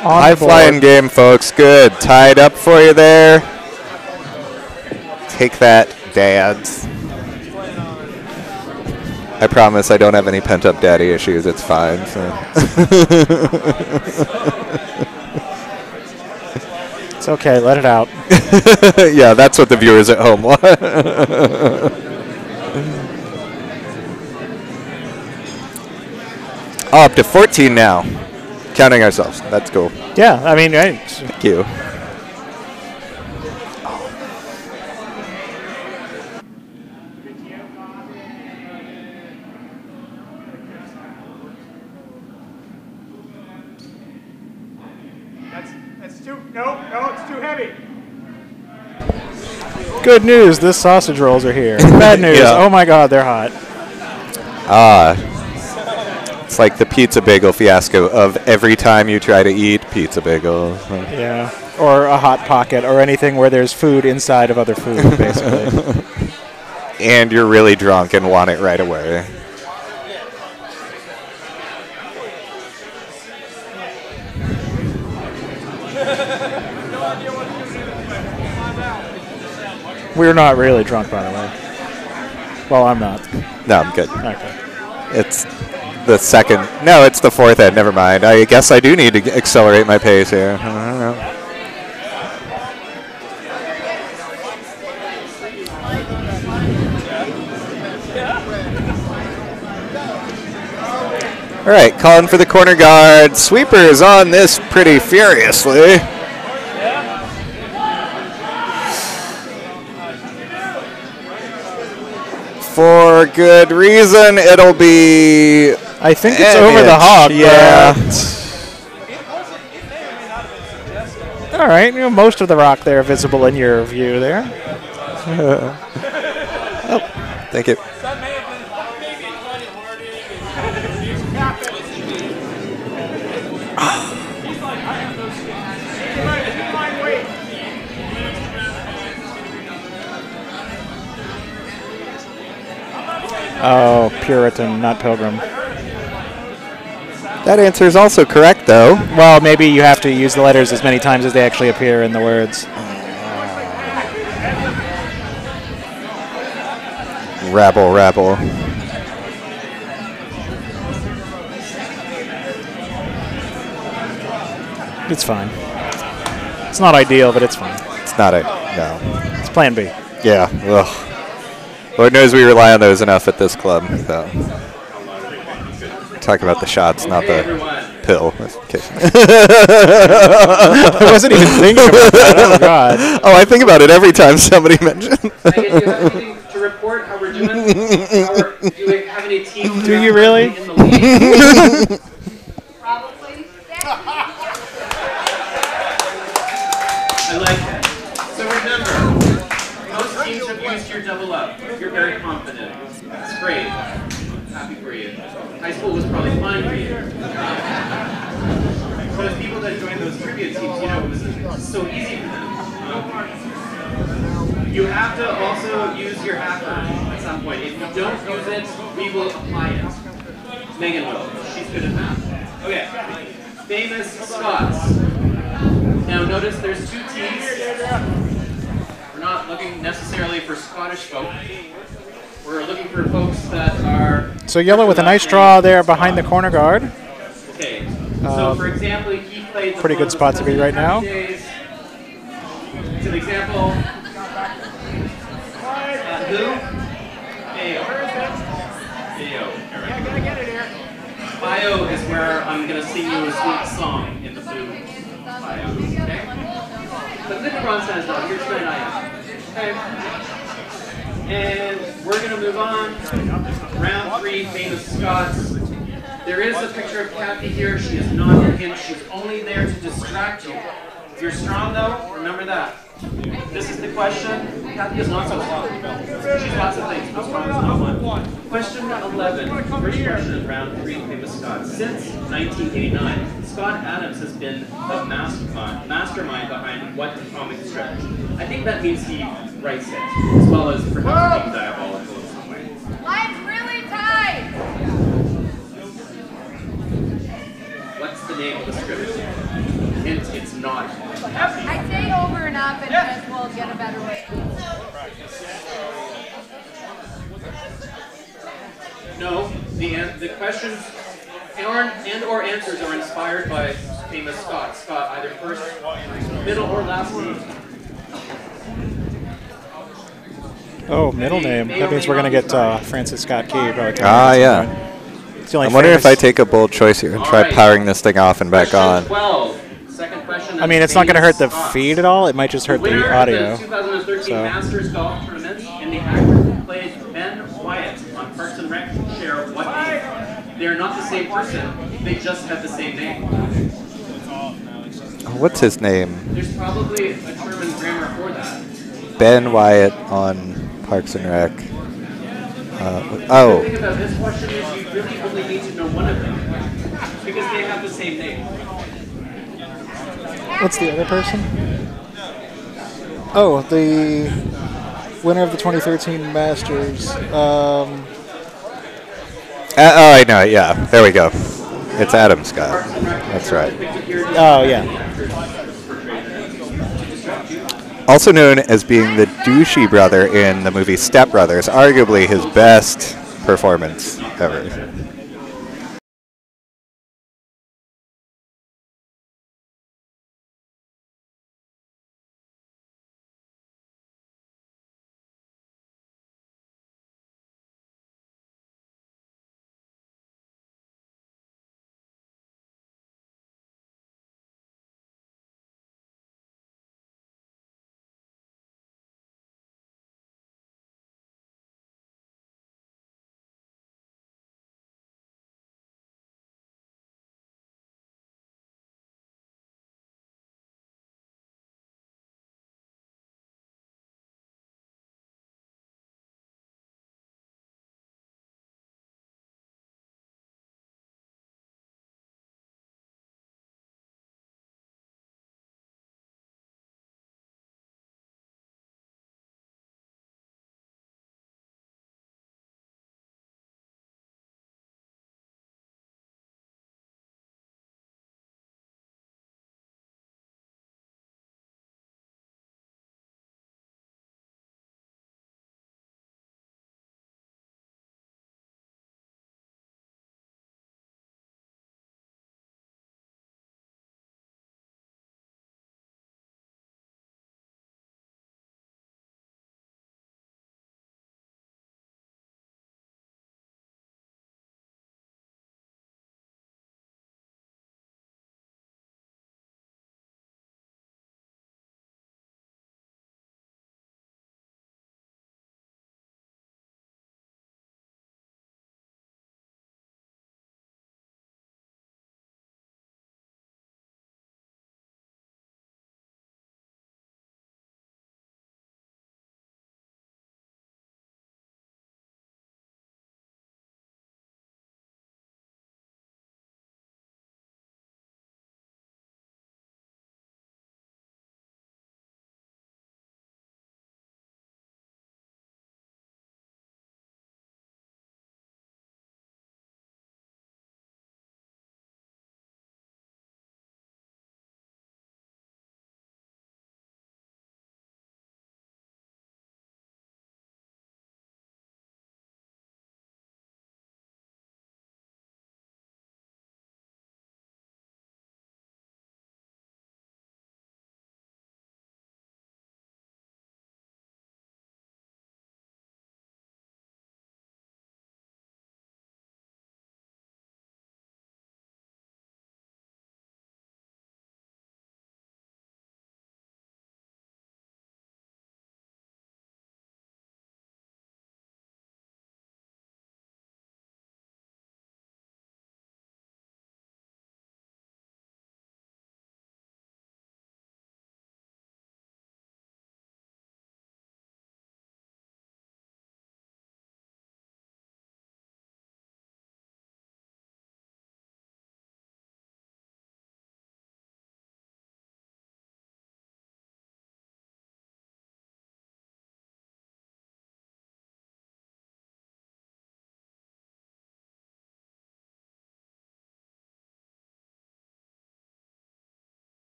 High flying game, folks. Good. Tied up for you there. Take that, dads. I promise I don't have any pent-up daddy issues. It's fine. So. It's okay, let it out. Yeah, that's what the viewers at home want. Oh, up to 14 now. Counting ourselves. That's cool. Yeah, I mean, Thank you. That's too, no, it's too heavy. good news, this sausage rolls are here. Bad news, Yeah. oh my god, they're hot. It's like the pizza bagel fiasco of every time you try to eat pizza bagels. Yeah, or a hot pocket, or anything where there's food inside of other food, basically. And you're really drunk and want it right away. We're not really drunk, by the way. Well, I'm not. No, I'm good. Okay. It's the second. No, it's the fourth head. Never mind. I guess I do need to accelerate my pace here. I don't know. All right, calling for the corner guard. Sweeper is on this pretty furiously. For good reason, it'll be. I think it's over the hog. Yeah. All right, you know, most of the rock there visible in your view there. Oh, thank you. Oh, Puritan, not Pilgrim. That answer is also correct, though. Well, maybe you have to use the letters as many times as they actually appear in the words. Rabble, rabble. It's fine. It's not ideal, but it's fine. It's not a. No. It's plan B. Yeah. Ugh. Lord knows we rely on those enough at this club. So. Talk about the shots, not the pill. Okay. I wasn't even thinking about that. Oh, God. Oh, I think about it every time somebody mentions. Megan, do you have anything to report how we're doing? Do we have any teams? Do you really? In the league? Probably. I like that. So remember, most teams have used your double up. You're very confident. That's great. Happy for you. High school was probably fine for you. But as people that joined those trivia teams, you know, it was so easy for them. You have to also use your halfer at some point. If you don't use it, we will apply it. Megan will. She's good at that. Okay. Famous Scots. Now notice there's two T's. We're not looking necessarily for Scottish folk. We're looking for folks that are... So yellow with a nice draw there behind the corner guard. Okay. So for example, he played... Pretty good spot to be right now. Days. So an example... who? Ayo. Ayo. Yeah, gotta get it here. Bio is where I'm going to sing you a sweet song in the blue bio, okay? But look at Ron says, now, here's tonight I am. Okay? And we're going to move on. Round 3, famous Scots. There is a picture of Kathy here. She is not a hint. She's only there to distract you. If you're strong, though, remember that. This is the question. Kathy is not so strong. She's lots of things, but strong is not one. Question 11. First question of round 3, famous Scots. Since 1989, Scott Adams has been the mastermind behind what comic strip? I think that means he writes it, as well as perhaps being diabolical in some way. Line's really tight. What's the name of the script? Hint, it's not. I say over and up and just we'll get a better way. No, the questions or answers are inspired by famous Scott. Scott, either first, middle, or last name. Oh, middle name. That means we're going to get Francis Scott Key. Ah, yeah. I'm wondering if I take a bold choice here and try powering this thing off and back on. 12. Second question. I mean, it's not going to hurt the feed at all. It might just hurt the audio. The 2013 Masters Golf Tournament and the actor who played Ben Wyatt on Parks and Rec share what name? They are not the same person. They just have the same name. What's his name? There's probably a term in grammar for that. Ben Wyatt on Parks and Rec. The thing about this question is you really only need to know one of them because they have the same name. What's the other person? Oh, the winner of the 2013 Masters. Oh, I know. Yeah, there we go. It's Adam Scott. That's right. Oh, yeah. Also known as being the douchey brother in the movie Step Brothers, arguably his best performance ever.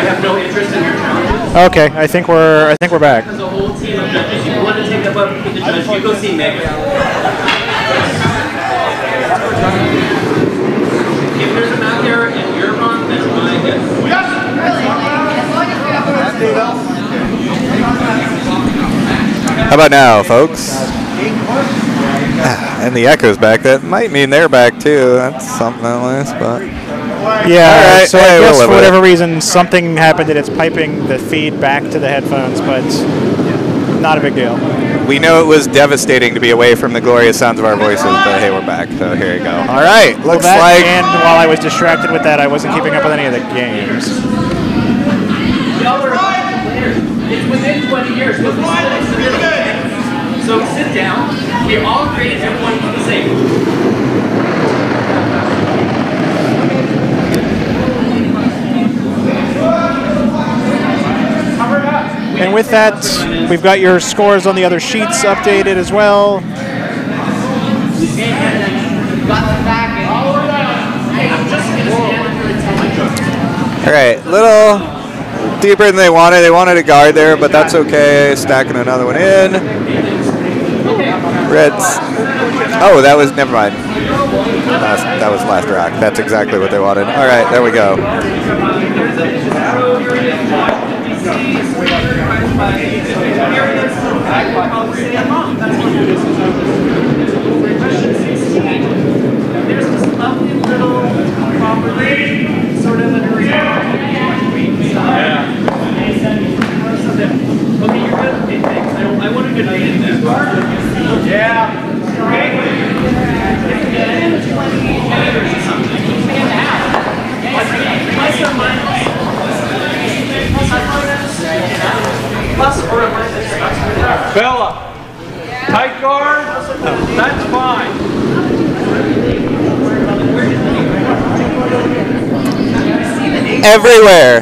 have no interest in your challenges. Okay, I think we're back. There's a whole team of judges. If you want to take up with the judge, you go see Megan. If there's a map there and you're wrong, that's my guess. How about now, folks? And the echo's back. That might mean they're back too. That's something at least, but Yeah, right, so hey, I we'll guess live for with whatever reason something happened that it's piping the feed back to the headphones, but not a big deal. we know it was devastating to be away from the glorious sounds of our voices. But hey, we're back. So here you go. All right, looks That, like. and while I was distracted with that, I wasn't keeping up with any of the games. Y'all are players. It's within 20 years. Look why it's the middle. So sit down. We all agree and everyone do the same. And with that, we've got your scores on the other sheets updated as well. All right, little deeper than they wanted. They wanted a guard there, but that's okay. Stacking another one in. Reds. Oh, that was, never mind. That was last rack. That's exactly what they wanted. All right, there we go. There's this lovely little property, sort of under Okay, you're good. Okay, thanks. I wanted to read it. Yeah. Plus or minus. Bella, tight guard, that's fine. Everywhere.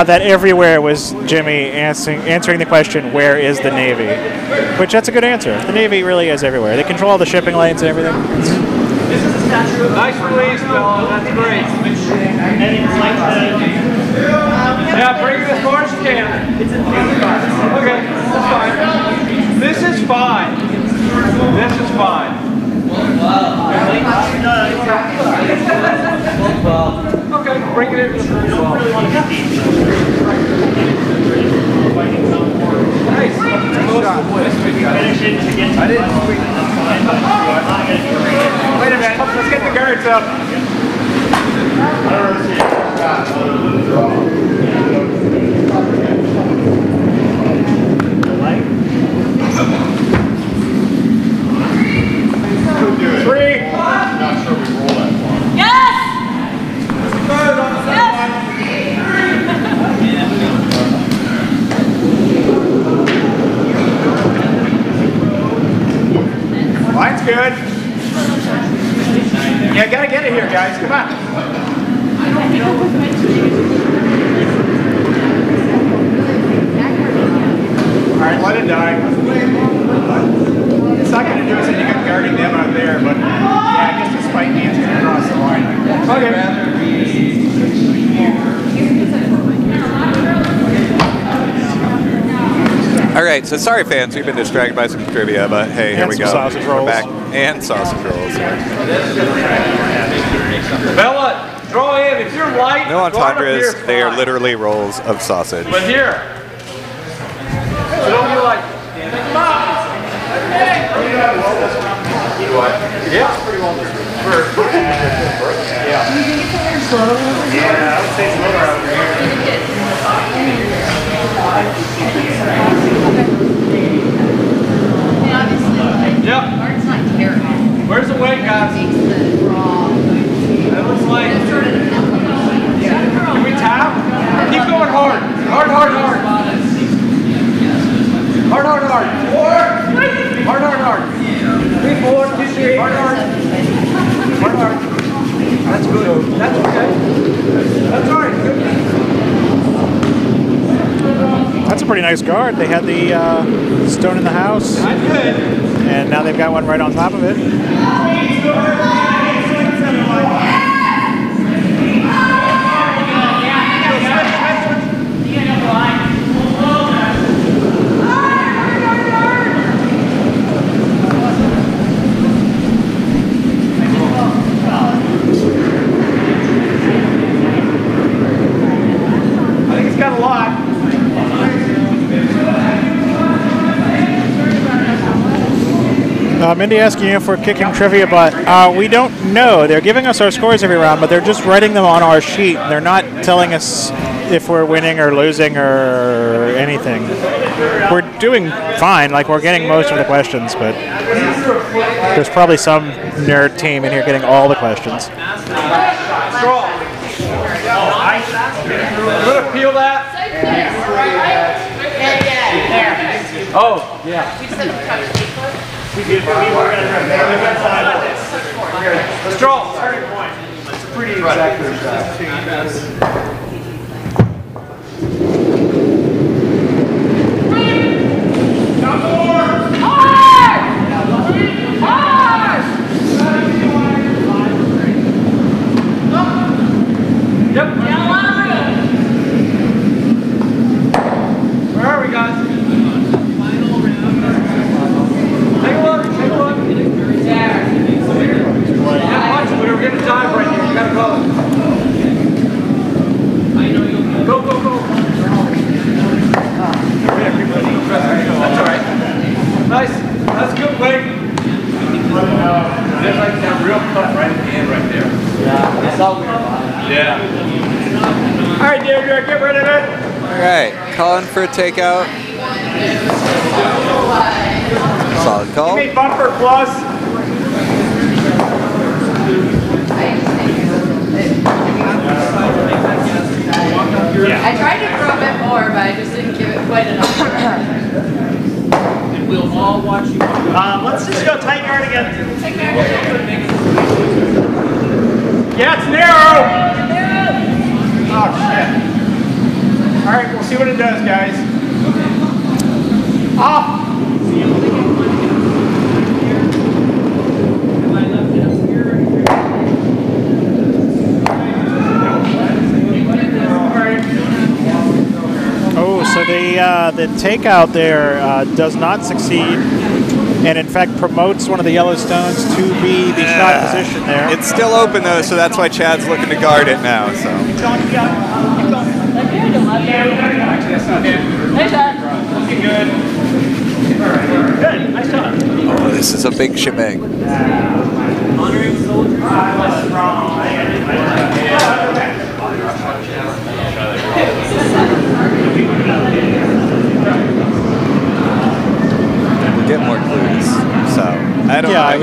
That everywhere was Jimmy answering the question, where is the Navy? Which, that's a good answer. The Navy really is everywhere. They control all the shipping lanes and everything. Nice release, Bella, that's great. Yeah, bring it as far as you can. Okay, that's fine. This is fine. This is fine. Okay, bring it in. Nice. I didn't. Wait a minute, let's get the guards up. Three. I'm not sure we roll that far. Yes! Line's good. Yeah, gotta get it here, guys. Come on. All right, let it die. It's not going to do us any good guarding them out there, but yeah, I guess despite me, it's going to cross the line. Okay. All right, so sorry, fans. We've been distracted by some trivia, but hey, here And we some go. sausage We're rolls. back. And sausage rolls. Bella, draw in. If you're light, No draw it up here, entendres. They are fine. literally rolls of sausage. But here. So don't be like. Yeah. Yeah, I would say slower out here. Yep. Where's the weight, guys? That looks like. Can we tap? Keep going hard. Hard, hard, hard. Hard, hard, hard. 4. Hard, hard, hard. 3, 4, 2, 3. Hard, hard. Hard, hard. That's good. That's okay. That's all right. Good. That's a pretty nice guard. They had the stone in the house, That's good. and now they've got one right on top of it. Mindy asking you for kicking trivia, but we don't know. They're giving us our scores every round, but they're just writing them on our sheet. They're not telling us if we're winning or losing or anything. We're doing fine. Like, we're getting most of the questions, but there's probably some nerd team in here getting all the questions. I'm gonna peel that. Oh, yeah. Let's draw. It's a pretty exact shot. Yep. Where are we, guys? Final round. Take a look. Take a look. Yeah, watch it. We're getting a dive right here. You gotta go. Go, go, go. That's all right. Nice. That's good, Wade. There's like that real cut right at the end right there. Yeah, that's all weird. Yeah. All right, Deirdre, get rid of it. All right, calling for a takeout. Solid call. Give me bumper plus. I tried to throw a bit more, but I just didn't give it quite enough. And we'll all watch you. Let's just go tight guard again. Yeah, it's narrow. Oh, shit. All right, we'll see what it does, guys. Off. Oh, so the takeout there does not succeed, and in fact promotes one of the Yellowstones to be the shot position there. It's still open though, so that's why Chad's looking to guard it now. So. Looking good. Good. Nice shot. Oh, this is a big shebang. Honoring soldiers. We'll get more clues. So I don't know. I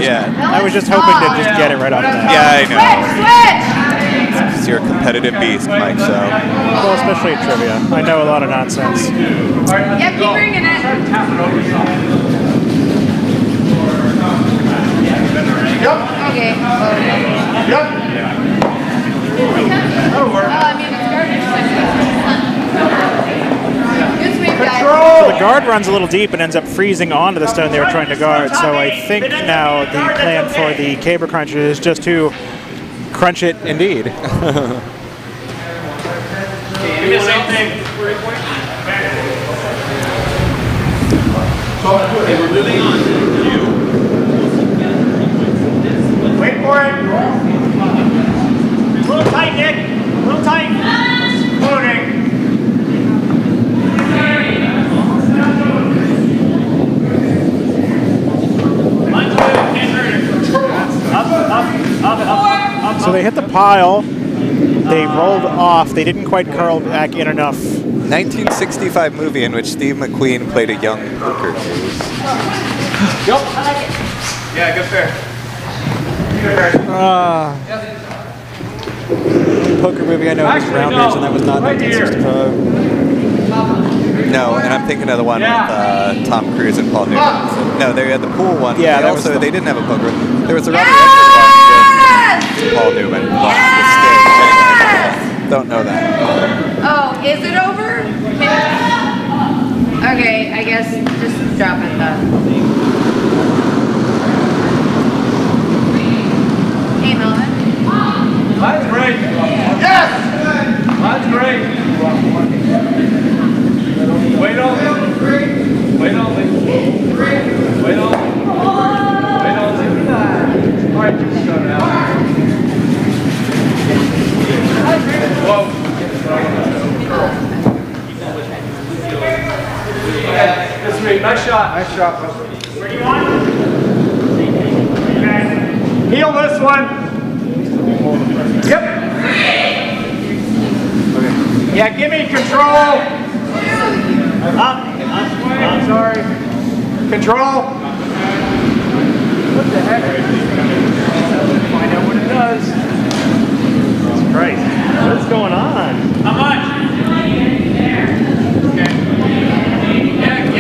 was just hoping to just get it right off the bat. Yeah, I know. Switch! Because you're a competitive beast, Mike. So. Well, especially at trivia. I know a lot of nonsense. Yeah, keep bringing it. Okay. Yep. Oh, I mean, it's garbage. Good sweep, guys. So the guard runs a little deep and ends up freezing onto the stone they were trying to guard. So I think now the plan for the caber cruncher is just to crunch it indeed. Give me the same thing. Okay, we're moving on to you. Wait for it. A little tight, Nick. A little tight. Floating. So they hit the pile, they rolled off, they didn't quite curl back in enough. 1965 movie in which Steve McQueen played a young poker guru. Yep. Yeah, good fair. Poker movie I know was Rounders, and that was not 1965. No, and I'm thinking of the one with Tom Cruise and Paul Newman. So, no, they had the pool one. Yeah, they that also was they didn't have a poker. There was a Robert Redford one with Paul Newman. Don't know that. Oh, is it over? Okay, I guess just drop it then. Hey, Melvin. That's great. Yes! That's great. Wait on it. Wait on it. Wait on it. Wait on it. All right, just go now. Whoa. That's great. Nice shot. Nice shot. Where do you want? Heel this one. Yep. Yeah, give me control. I'm sorry. Control. What the heck? Find out what it does. Jesus Christ. What's going on? How much? Okay. Yeah, go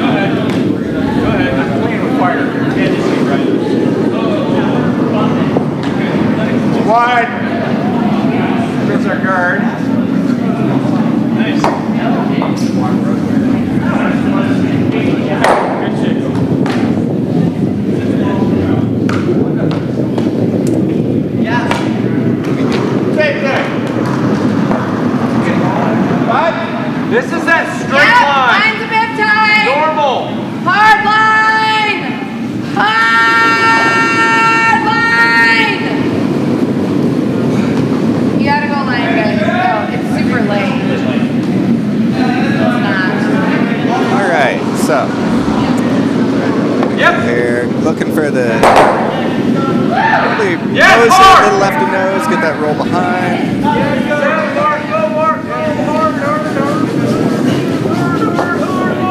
ahead. Go ahead. I'm playing with fire. Yeah, just be right. Wide. There's our guard. Nice. Good shit. Same thing. What? This is that straight Yep, line. line's a bit tight. Normal. Hard line. Hard line. You gotta go line, guys. Oh, it's super late. It's not. All right, so Yep. here looking for the probably Yeah, nose hard. a little left of nose, get that roll behind. Go, Mark. Go, Mark.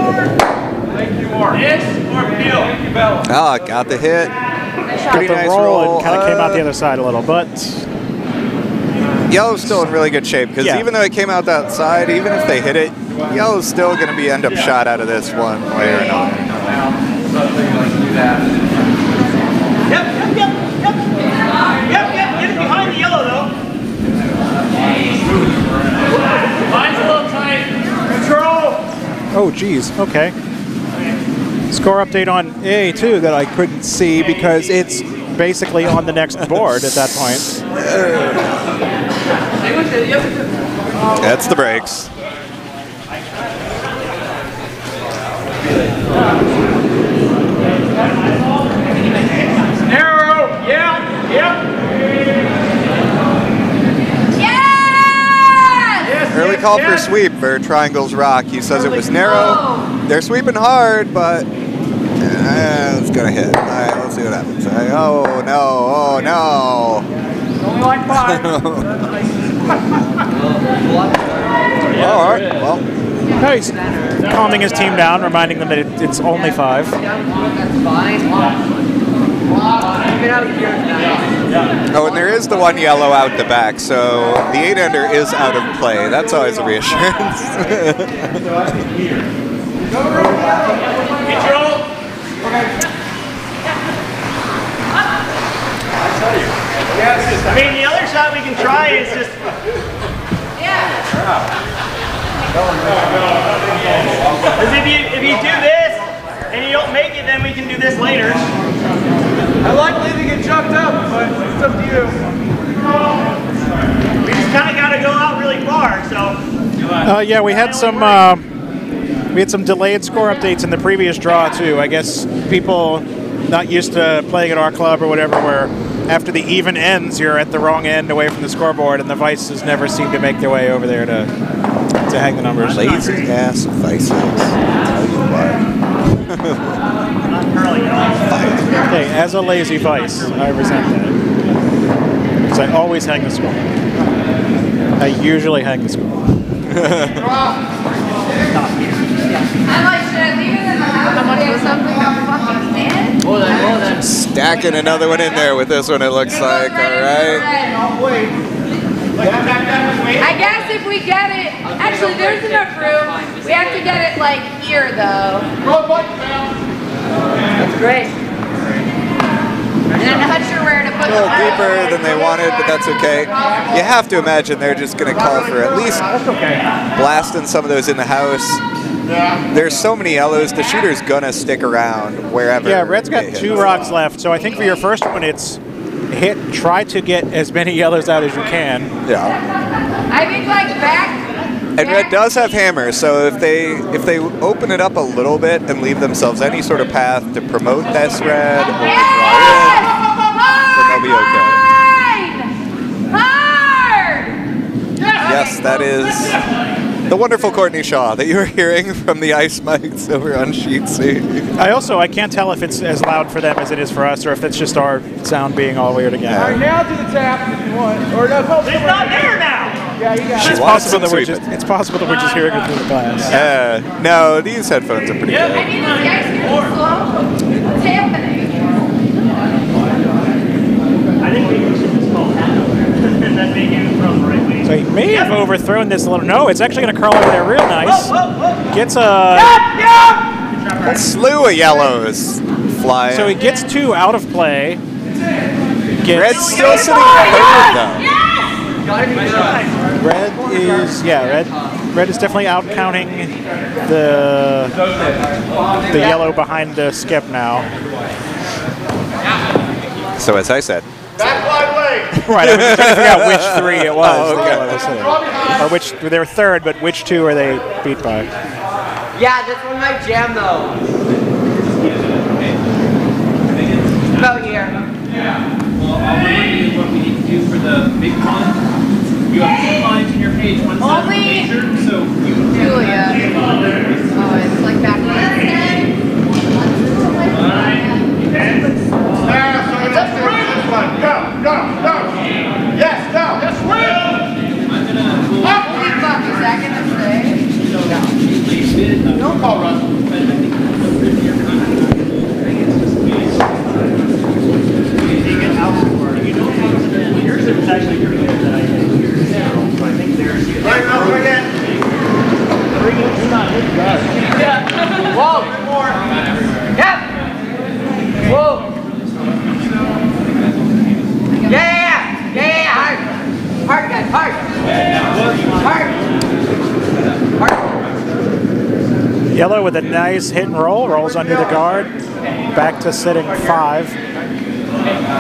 Hard. Thank you, Mark. This or peel? Thank you, Bella. Oh, got the hit. Pretty The nice roll roll. and kind of came out the other side a little, but Yellow's still in really good shape because Yeah. even though it came out that side, even if they hit it, Yellow's still going to be end up shot out of this one way or another. Yep. Get it behind the yellow though. Mine's a little tight. Control. oh geez, okay. Score update on A2 that I couldn't see because it's basically on the next board at that point. That's the brakes. Narrow. Yeah. Yep. Yes! Early call for sweep for Triangles Rock. He says it was narrow. They're sweeping hard, but it's going to hit. All right, let's see what happens. Oh, no. Oh, no. Only like 5. All right, well. He's calming his team down, reminding them that it's only 5. Oh, and there is the one yellow out the back, so the 8-ender is out of play. That's always a reassurance. Control. I mean, the other shot we can try is just. Because if you do this and you don't make it, then we can do this later. I like leaving it chucked up, but it's up to you. We just kind of got to go out really far. So. Yeah, we had some delayed score updates in the previous draw too. I guess people not used to playing at our club or whatever, where after the even ends, you're at the wrong end away from the scoreboard, and the vices never seem to make their way over there to hang the numbers. Lazy ass vices. Tell you what. Hey, as a lazy vice, I resent that. Because I always hang the score. I usually hang the score. I'm like, should I leave it in the house? How much was something? Fucking man. Stacking another one in there with this one, it looks like. All right. I guess if we get it, actually there's enough room. We have to get it like here though. That's great. And I'm not sure where to put A little deeper than they wanted, but that's okay. You have to imagine they're just going to call for at least blasting some of those in the house. There's so many yellows, the shooter's going to stick around wherever. Yeah, red's got it 2 hits. rocks left, so I think for your first one, it's try to get as many yellows out as you can. Yeah. I think like back. And red does have hammers, so if they open it up a little bit and leave themselves any sort of path to promote this red or Yes! draw in, then they'll be okay. Hard! Yes, that is The wonderful Courtney Shaw that you were hearing from the ice mics over on sheet C. I can't tell if it's as loud for them as it is for us, or if it's just our sound being all weird again. All right, now to the tap if you want. Or no, It's not there now! yeah, you got It's it. possible that we're just hearing it through the glass. No, these headphones are pretty I good. mean, these guys are slow. What's happening? I think maybe we should just call that over. And then make it from the right way. So he may have overthrown this a little. No, it's actually going to curl over there real nice. Gets a. A slew of yellows flying. So he gets 2 out of play. Red's still sitting third though. Red is definitely out counting the yellow behind the skip now. So as I said. Right, I was trying to figure out which 3 it was. The yellow was sitting. Or which they were third, but which 2 are they beat by? Yeah, this one might jam though. About here. Well, all we need is what we need to do for the big one. You have 2 lines in your page, one side of the major, so you Julia. Oh, it's like backwards. Yes, go. Just Don't call run. Yours is actually pretty good that I did here. So I think there's. Whoa! Yep! Whoa! Yeah! Hard! Hard, guys, hard! Hard! Yellow with a nice hit and roll, rolls under the guard, back to sitting 5.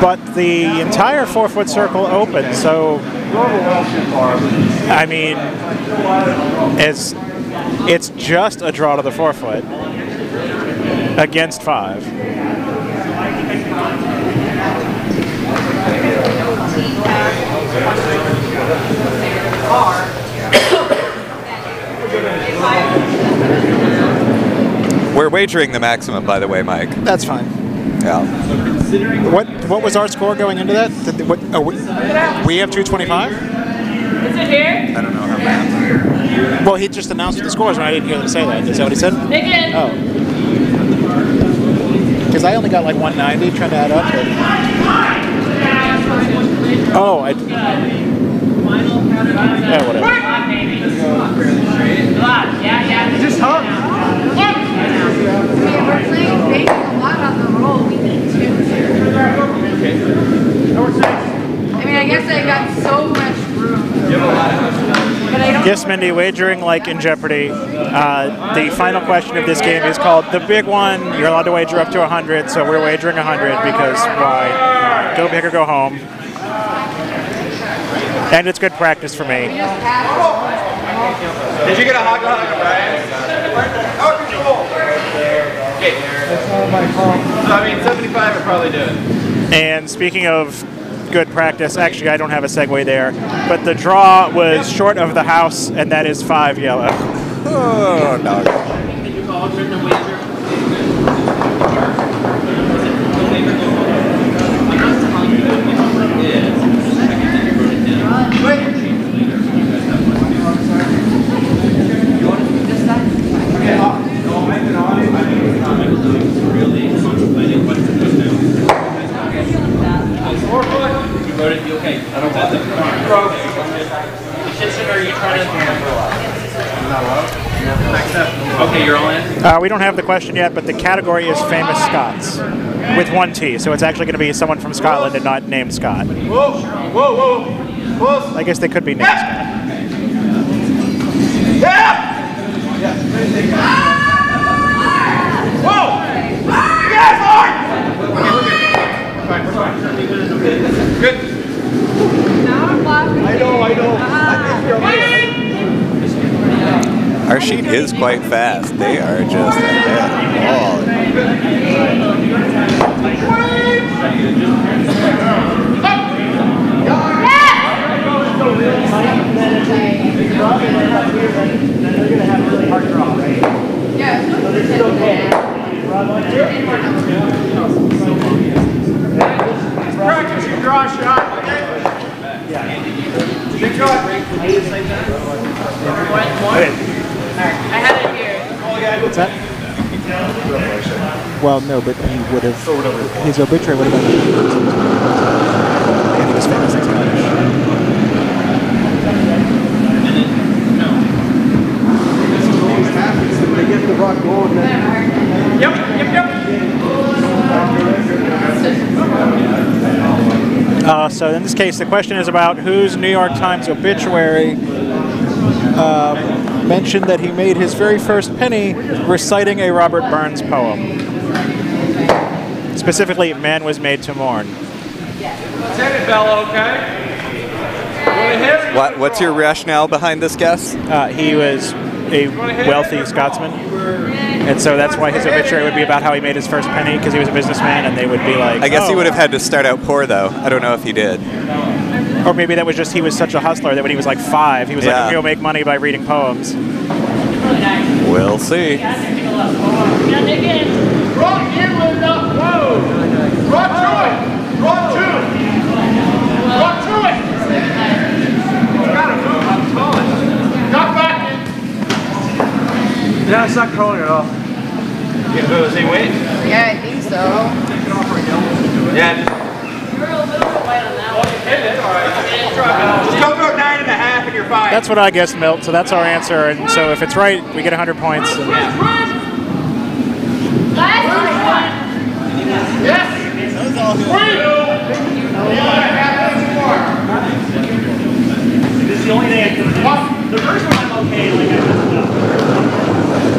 But the entire 4-foot circle open, so I mean, it's just a draw to the 4-foot against 5. We're wagering the maximum, by the way, Mike. That's fine. Yeah. What was our score going into that? We have 225? Is it here? I don't know how bad. Well, he just announced the scores when I didn't hear them say that. Is that what he said? Nick in. Oh. Because I only got like 190 trying to add up. But... Oh, yeah, whatever. Just hung. We're playing bacon a lot on the roll. We need to. I mean, I guess I got so much room. But I don't. Yes, Mindy, wagering like in Jeopardy. The final question of this game is called the big one. You're allowed to wager up to 100, so we're wagering 100 because why? Go big or go home. And it's good practice for me. Did you get a hug, Brian? Okay. That's not my fault. So, I mean, 75 would probably do it. And speaking of good practice, actually I don't have a segue there, but the draw was short of the house, and that is 5 yellow. Oh, no. Can you call it the wager? I'm not telling you what the number is. Okay. Okay, you're all in? We don't have the question yet, but the category is famous Scots with 1 T, so it's actually going to be someone from Scotland and not named Scott. Whoa, whoa, whoa. I guess they could be named Scott. Yeah! Whoa! Yes, hard! Okay, we're good. We're fine. Good. I know. I think you're right. Our sheet is quite fast. They are just ahead. I had it here. What's that? Well, no, but he would have. His obituary would have been. And he was famous in Scottish. They get the rock going, then. Yep. So in this case, the question is about whose New York Times obituary mentioned that he made his very first penny reciting a Robert Burns poem. Specifically, Man Was Made to Mourn. Send it, Bella, okay? What's your rationale behind this guess? He was a wealthy Scotsman, and so that's why his obituary would be about how he made his first penny, because he was a businessman, and they would be like, I guess he would have had to start out poor, though. I don't know if he did. Or maybe that was just he was such a hustler that when he was like 5, he was like, he'll make money by reading poems. We'll see. Rock in, Linda! Whoa! Rock to it! Rock to it! Rock to it! Gotta move, I'm calling. Knock back in! Yeah, it's not crawling at all. You gonna go the same way? Yeah, I think so. Yeah. You're a little bit white on that one. Just go through 9.5 and you're fine. That's what I guessed, Milt, so that's our answer, and so if it's right, we get 100 points. And Yes! This is the only thing I can do. The first one I'm okay, like I messed up.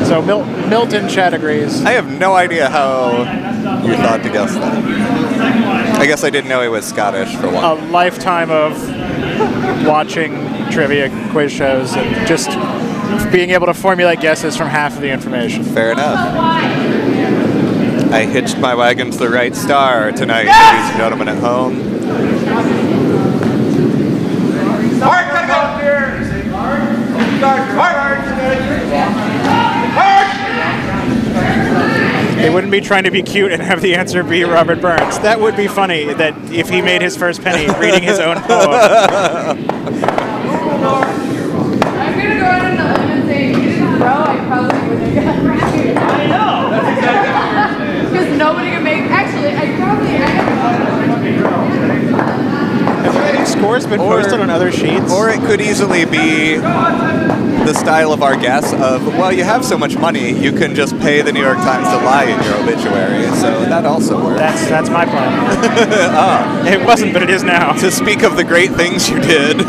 so Milton Chad agrees. I have no idea how you thought to guess that. I guess I didn't know he was Scottish, for A one. lifetime of watching trivia quiz shows and just being able to formulate guesses from half of the information. Fair enough. I hitched my wagon to the right star tonight, ladies and gentlemen at home. Hard, gotta go up here! They wouldn't be trying to be cute and have the answer be Robert Burns. That would be funny, that if he made his first penny reading his own poem. I'm gonna go out on a limb and say if you didn't throw, I probably wouldn't have gotten it. I know. That's exactly what you're saying. Because nobody can make. Actually, I Have any scores been posted on other sheets? Or it could easily be the style of our guess of, well, you have so much money, you can just pay the New York Times to lie in your obituary. So that also works. That's my plan. It wasn't, but it is now. To speak of the great things you did.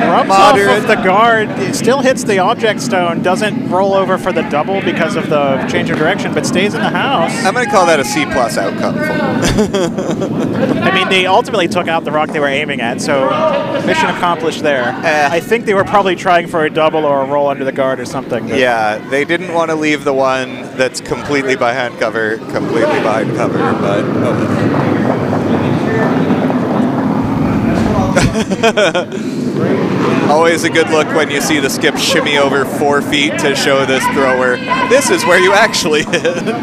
Rubs off of the guard, it still hits the object stone, doesn't roll over for the double because of the change of direction, but stays in the house. I'm going to call that a C+ outcome for I mean, they ultimately took out the rock they were aiming at, so mission accomplished there. I think they were probably trying for a double or a roll under the guard or something. Yeah, they didn't want to leave the one that's completely behind cover, but always a good look when you see the skip shimmy over 4 feet to show this thrower, this is where you actually hit. Okay,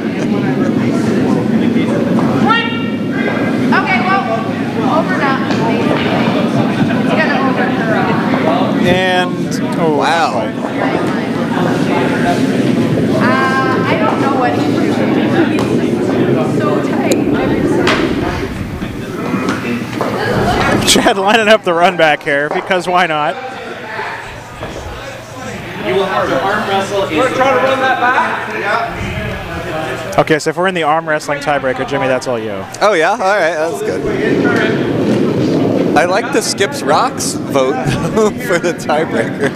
well, over now. It's gonna overcurl. And, oh, wow. I don't know what he's doing. So tight. Chad lining up the run back here, because why not? You will have to arm wrestle. We're trying to run that back? Yeah. Okay, so if we're in the arm wrestling tiebreaker, Jimmy, that's all you. Oh yeah? All right, that's good. I like the Skips Rocks vote for the tiebreaker.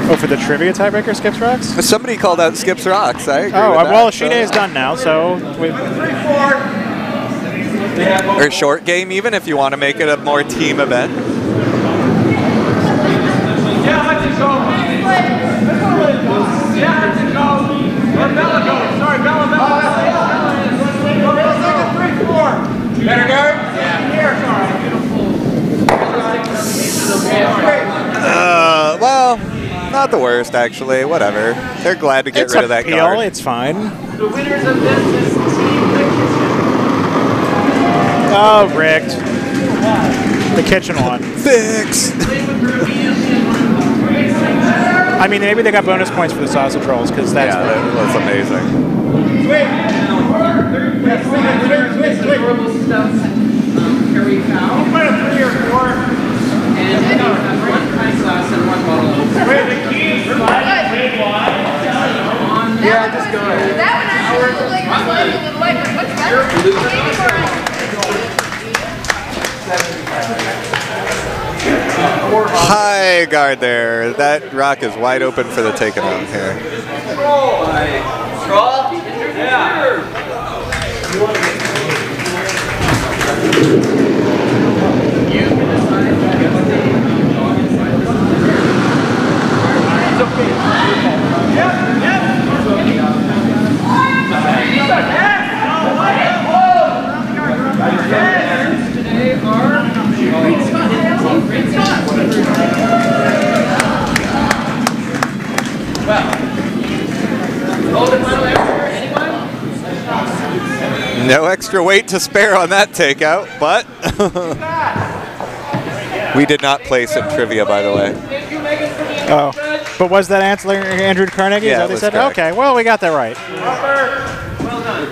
Oh, for the trivia tiebreaker, Skips Rocks? Somebody called out Skips Rocks. I agree with well, that, She Day is done now, so... Or short game, even if you want to make it a more team event. Yeah, let it go. Yeah, let it go. Let Bella go. Sorry, Bella. Go, 3-4. Better guard? Yeah. Here, sorry. Well, not the worst, actually. Whatever. They're glad to get rid of that guard. It's fine. The winners of this is Team Oh, rigged. The kitchen one. Fix. I mean, maybe they got bonus points for the sausage rolls because that's that was amazing. Adorable stuff. Curry fowl. Put a 3 or 4. And one pie sauce and one bottle of Wait, the key is sliding red wine. Yeah, just go ahead. That one actually looked like a little light, but what's better? High guard there. That rock is wide open for the taking on here. Straw? Yeah. No extra weight to spare on that takeout, but we did not place in trivia, by the way. Oh, but was that answer Andrew Carnegie? Yeah, Is that what it they was said? correct. Okay, well, we got that right. well done.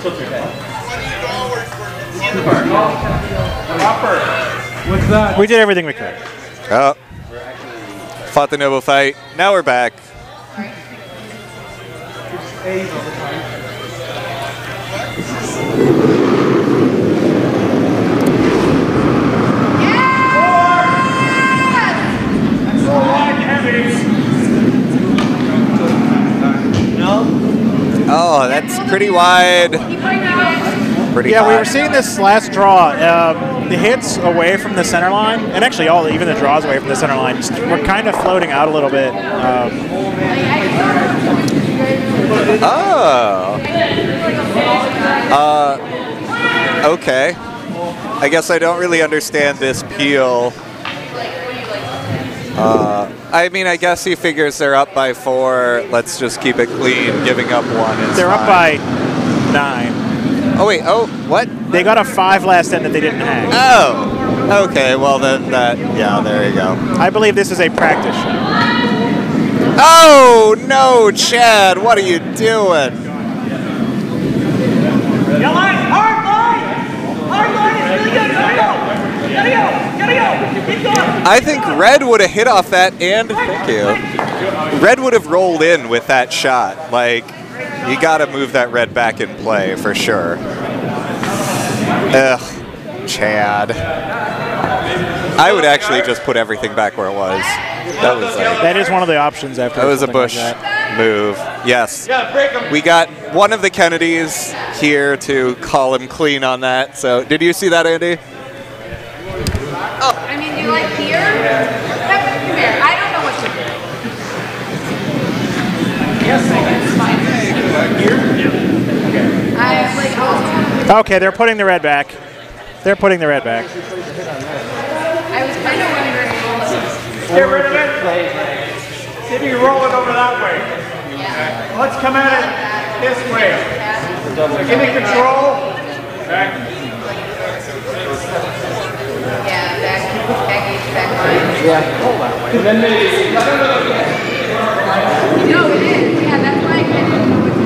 What's that? We did everything we could. Oh, fought the noble fight. Now we're back. Oh, that's pretty wide. Pretty Yeah, we high. were seeing this last draw. The hits away from the center line, and actually even the draws away from the center line, were kind of floating out a little bit. Okay. I guess I don't really understand this peel. I mean, I guess he figures they're up by 4. Let's just keep it clean. Giving up 1 is They're up fine. by 9. Oh, wait. Oh, what? They got a 5 last end that they didn't hang. Oh. Okay, well then yeah, there you go. I believe this is a practice shot. Oh, no, Chad. What are you doing? Hard line! Hard line is really good. Gotta go! Keep going! I think Red would have hit off that, and thank you. Red would have rolled in with that shot. Like, you got to move that red back in play for sure. Ugh, Chad. I would actually just put everything back where it was. That was like, That is one of the options after. that was a something like Bush that. move. Yes. We got one of the Kennedys here to call him clean on that. So, did you see that, Andy? I mean, do you like here? Come here. I don't know what to do. I like also. Okay, they're putting the red back. They're putting the red back. I was kind of wondering. Get rid of it. See if you can roll it over that way. Yeah. Let's come at it this way. So give me control. Okay. Yeah, back line. And then maybe. No, it is. Yeah, that's why I kind of don't know what to do.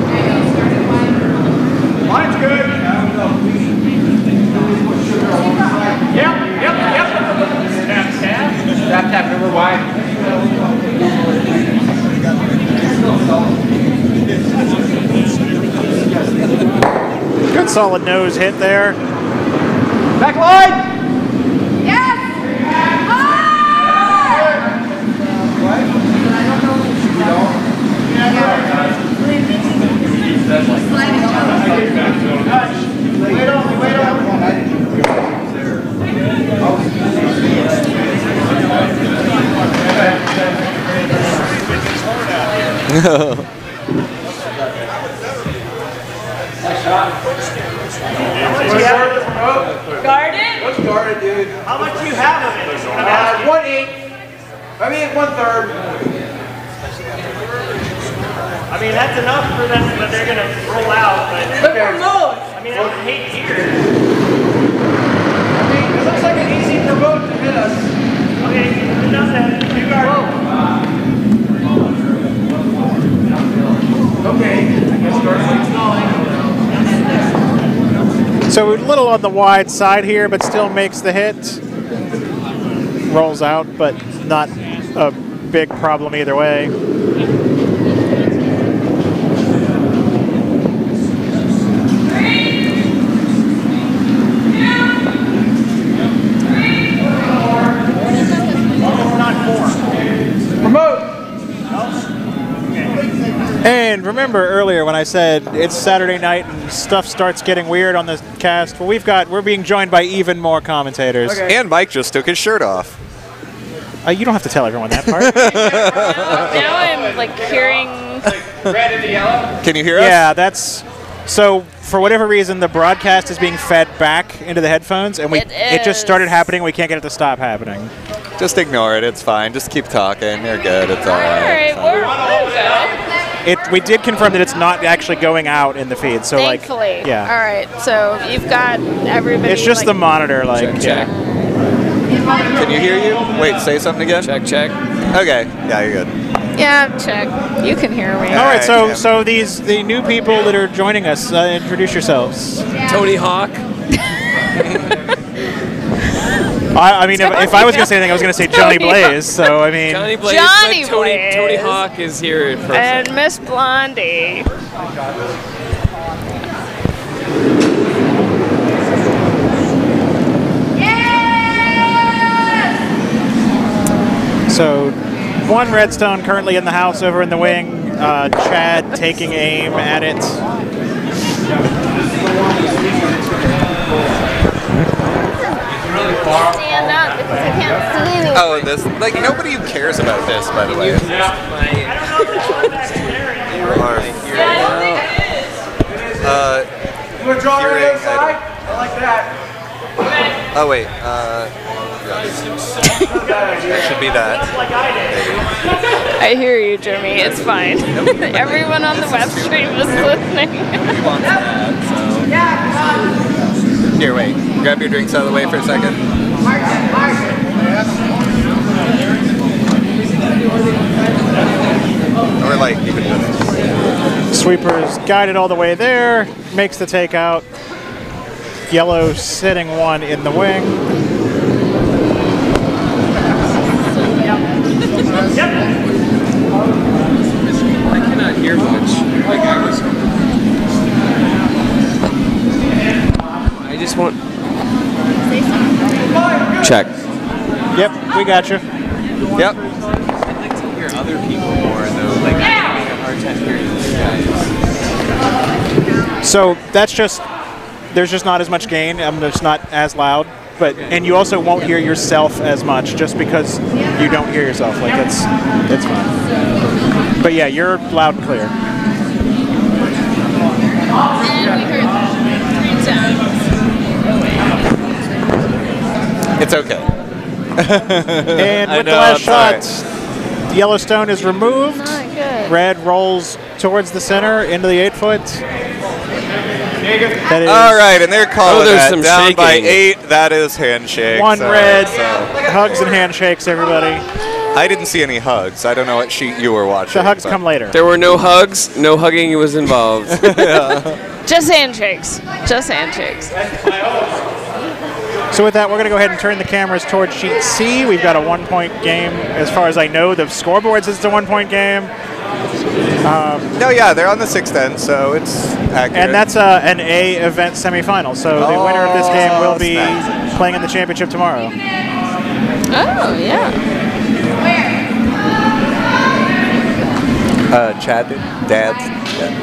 Started line. Line's good. Yep. Tap, number wide. Good solid nose hit there. Back line! Yes! Garden? Let's guard it, dude. How much do you have of it? 1/8. I mean, 1/3. I mean, that's enough for them, but they're going to roll out. But Look for those. I mean, I would hate here. So a little on the wide side here, but still makes the hit. Rolls out, but not a big problem either way. And remember earlier when I said it's Saturday night and stuff starts getting weird on the cast? Well, we're being joined by even more commentators. Okay. And Mike just took his shirt off. You don't have to tell everyone that part. Now I'm like hearing. Red and the yellow. Can you hear us? Yeah, that's so. For whatever reason, the broadcast is being fed back into the headphones, and it just started happening. We can't get it to stop happening. Just ignore it. It's fine. Just keep talking. You're good. It's all Alright, right. we're good. We did confirm that it's not actually going out in the feed. So Thankfully. yeah. Alright, so you've got everybody. It's just like, the monitor, like Check. Can you hear you? Wait, say something again. Check. Okay. Yeah, you're good. Yeah, check. You can hear me. All right, so the new people that are joining us, introduce yourselves. Tony Hawk. I mean, if I was going to say anything, I was going to say Johnny Blaze. So I mean, Johnny Blaze. Johnny but Blaze. Tony Hawk is here in person. And Miss Blondie. so one redstone currently in the house over in the wing. Chad taking aim at it. Stand up because I can't see anything. Oh, this nobody cares about this, by the way. You want to draw on the other side? I like that. Oh wait. That should be that. I hear you, Jimmy. It's fine. Everyone on the web stream is listening. Here, wait. Grab your drinks out of the way for a second. Or you can do this. Sweeper's guided all the way there. Makes the takeout. Yellow sitting one in the wing. I cannot hear much. I just want. Check. Yep, we got you. Yep. I'd like to hear other people more, though. I'm having a hard time hearing these guys. So that's just, there's just not as much gain. It's not as loud. And you also won't hear yourself as much just because you don't hear yourself. It's fine. But yeah, you're loud and clear. And we heard 3 times. It's okay. And with the last shot, Yellowstone is removed. Oh, good. Red rolls towards the center into the 8-foot. That is All right, and they're calling there's that some down shaking. by 8. That is handshake. one red. Hugs and handshakes, everybody. I didn't see any hugs. I don't know what sheet you were watching. The hugs but- come later. There were no hugs, no hugging was involved. Just handshakes. Just handshakes. So with that, we're going to go ahead and turn the cameras towards sheet C. We've got a 1-point game. As far as I know, the scoreboard says it's a 1-point game. No, yeah, they're on the 6th end, so it's accurate. And that's an A event semifinal. So the winner of this game will be playing in the championship tomorrow. Oh, yeah. Chad, Dad's. Yeah.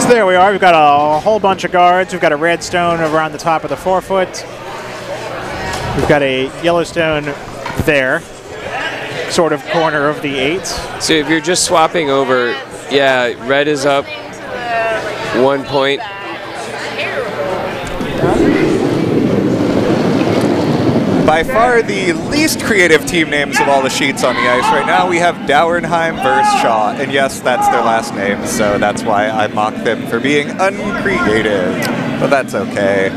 So there we are. We've got a whole bunch of guards. We've got a redstone around the top of the 4-foot. We've got a Yellowstone there, sort of corner of the 8. So if you're just swapping over, yeah, red is up 1 point. By far the least creative team names of all the sheets on the ice right now, we have Dauernheim versus Shaw. And yes, that's their last name, so that's why I mock them for being uncreative. But that's okay.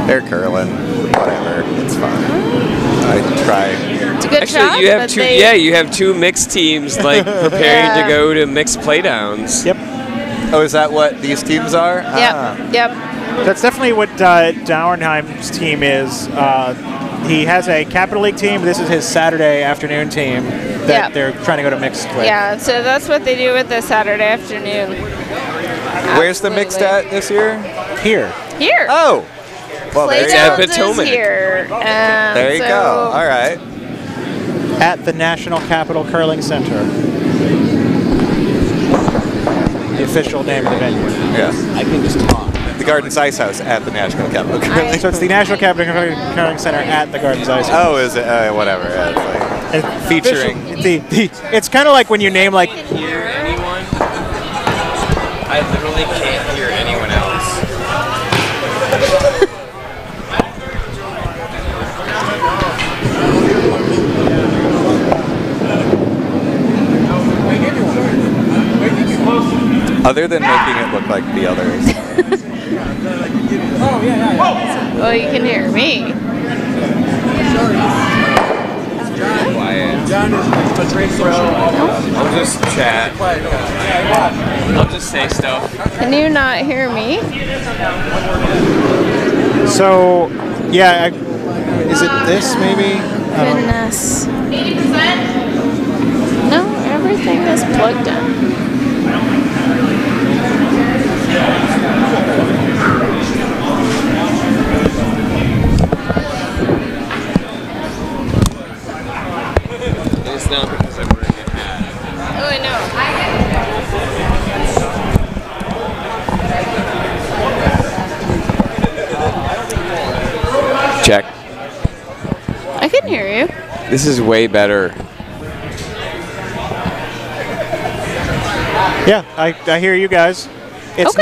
They're curling. Whatever. It's fine. I try. It's a good shot. Actually, you have but two. they, Yeah, you have two mixed teams like preparing to go to mixed playdowns. Yep. Oh, is that what these teams are? Yep. Yep. That's definitely what Dauernheim's team is. He has a Capital League team. This is his Saturday afternoon team that they're trying to go to mixed with. Yeah. So that's what they do with the Saturday afternoon. Where's the mixed at this year? Here. Here. Oh. Well, there you At go. Potomac. Here. There you go. All right. At the National Capital Curling Center. The official name of the venue. Yeah. I can just talk. The Gardens Ice House at the National Capital Curling. So it's the National Capital Curling Center at the Gardens Ice House. Oh, is it? Whatever. Yeah, it's like featuring. It's kind of like when you name like. Hear anyone? I literally can't hear anyone else. Other than making it look like the others. Well, you can hear me. Quiet. I'll just chat. I'll just say stuff. Can you not hear me? So, yeah, is it this maybe? Goodness. 80%? No, everything is plugged in. It's not because I'm wearing a hat. Oh, I know. Check. I can hear you. This is way better. Yeah, I hear you guys. It's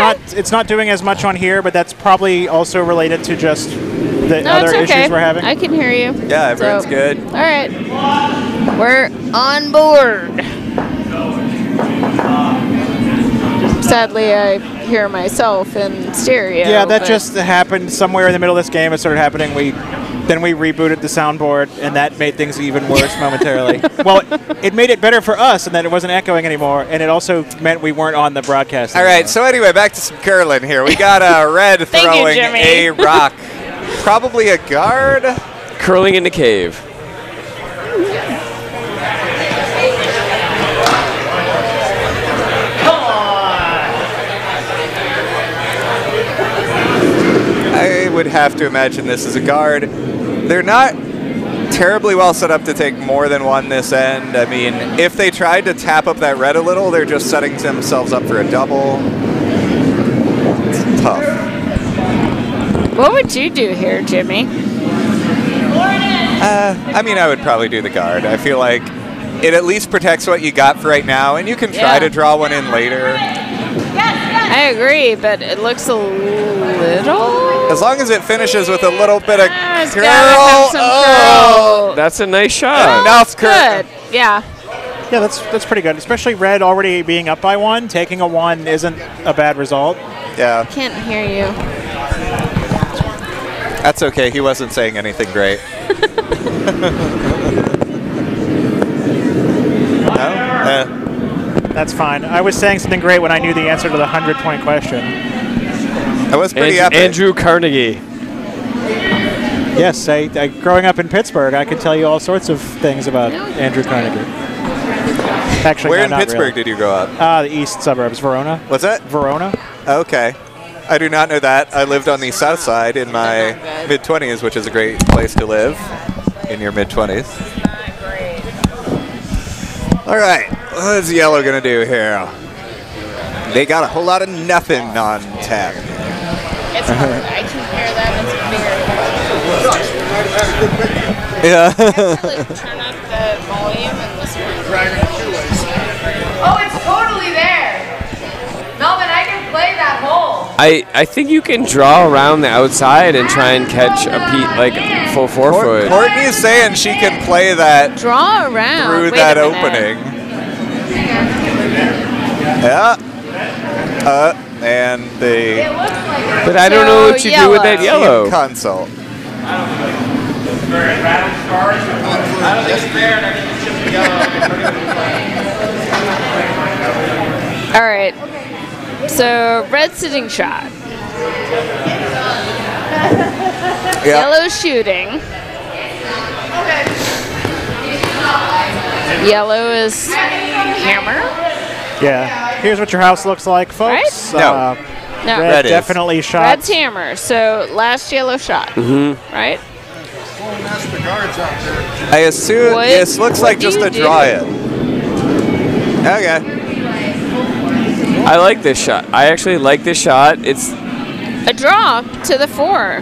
not doing as much on here, but that's probably also related to just the other issues we're having. I can hear you. Yeah, everyone's good. All right. We're on board. Sadly, I hear myself in stereo. Yeah, that just happened somewhere in the middle of this game. It started happening. Then we rebooted the soundboard, and that made things even worse momentarily. Well, it made it better for us, and then it wasn't echoing anymore, and it also meant we weren't on the broadcast anymore. All right, so anyway, back to some curling here. We got Red throwing a rock. Probably a guard. Curling in the cave. I would have to imagine this is a guard. They're not terribly well set up to take more than one this end. I mean, if they tried to tap up that red a little, they're just setting themselves up for a double. It's tough. What would you do here, Jimmy? I mean, I would probably do the guard. I feel like it at least protects what you got for right now, and you can try to draw one in later. I agree, but it looks a little... As long as it finishes with a little bit of curl. Curl. That's a nice shot. Enough curl. Good. Yeah. Yeah, that's pretty good. Especially Red already being up by one. Taking a one isn't a bad result. Yeah. Can't hear you. That's okay. He wasn't saying anything great. No? That's fine. I was saying something great when I knew the answer to the 100-point question. That was pretty epic. Andrew Carnegie. Yes, growing up in Pittsburgh, I could tell you all sorts of things about Andrew Carnegie. Actually, where no, in Pittsburgh really. did you grow up? The east suburbs, Verona. What's that? Verona. Okay. I do not know that. I lived on the south side in my mid-20s, which is a great place to live in your mid-20s. All right. What is Yellow going to do here? They got a whole lot of nothing on tap. It's hard. I can hear that. It's Yeah. turn up the volume and listen. Oh, it's totally there. Melvin, I can play that hole. I think you can draw around the outside and try and catch a full 4-foot. Courtney's saying she can play that Draw around. through Wait that a minute. opening. Yeah. And the But I don't know what you do with that team yellow. consult. All right. So red sitting shot. Yellow shooting. Yellow is hammer. Yeah. Here's what your house looks like, folks. Right? No. Red definitely shot. Red's hammer. So last yellow shot. Right? I assume this looks like just a draw it. Okay. I like this shot. I actually like this shot. It's a draw to the 4.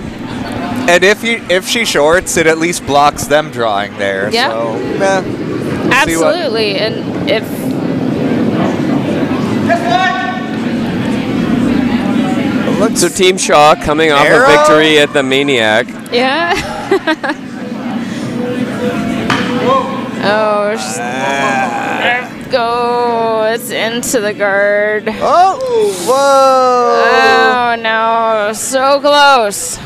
And if she shorts, it at least blocks them drawing there. Yeah. So, absolutely. And if so, Team Shaw coming off a victory at the Maniac. yeah. Oh, go! It's into the guard. Oh, whoa! Oh no! So close.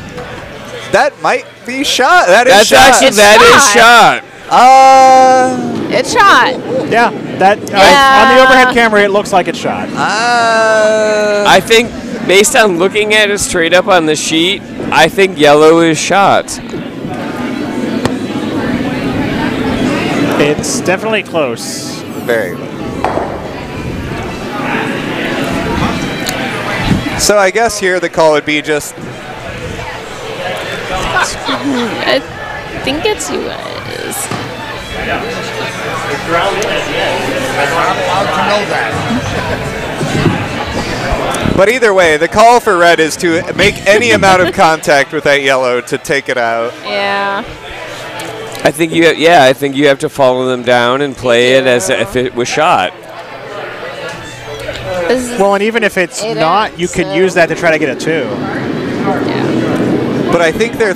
That might be shot. That's shot. actually shot. It's shot. Yeah, that on the overhead camera, it looks like it's shot. I think, based on looking at it straight up on the sheet, I think yellow is shot. It's definitely close. Very. So I guess here the call would be just. I think it's you guys. But either way, the call for red is to make any amount of contact with that yellow to take it out. Yeah. I think you have to follow them down and play it as if it was shot. Well, and even if it's not, you can use that to try to get a 2. Yeah. But I think they're.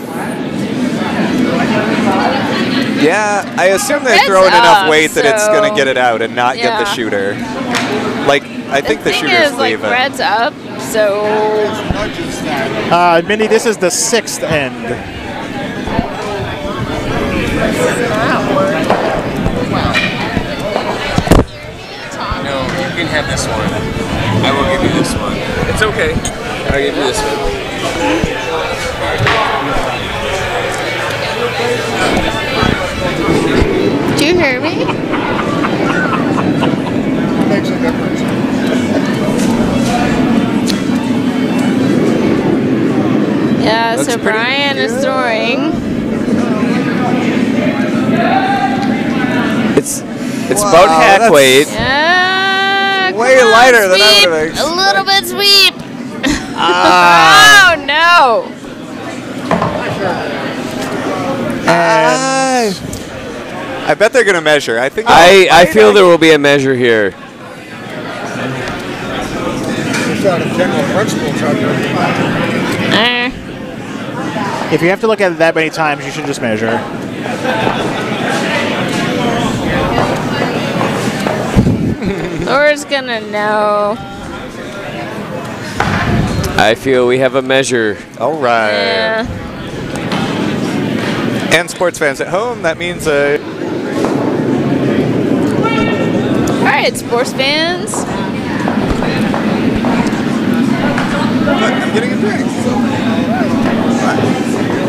Yeah, I assume they're throwing enough weight that it's going to get it out and not get the shooter. Like, I think the shooter's is, like, leaving. red's up, so. Mindy, this is the 6th end. No, you can have this one. I will give you this one. It's okay. I'll give you this one. Do you hear me? Makes a difference. Yeah, so Brian is throwing. It's about hack weight. Yeah, way lighter than I would have a little bit sweep. Ah. Oh no! I bet they're going to measure. I think. I feel there will be a measure here. Just out of general principles out there. If you have to look at it that many times, you should just measure. Laura's gonna know. I feel we have a measure. All right. Yeah. And sports fans at home, that means All right, sports fans. I'm getting a drink.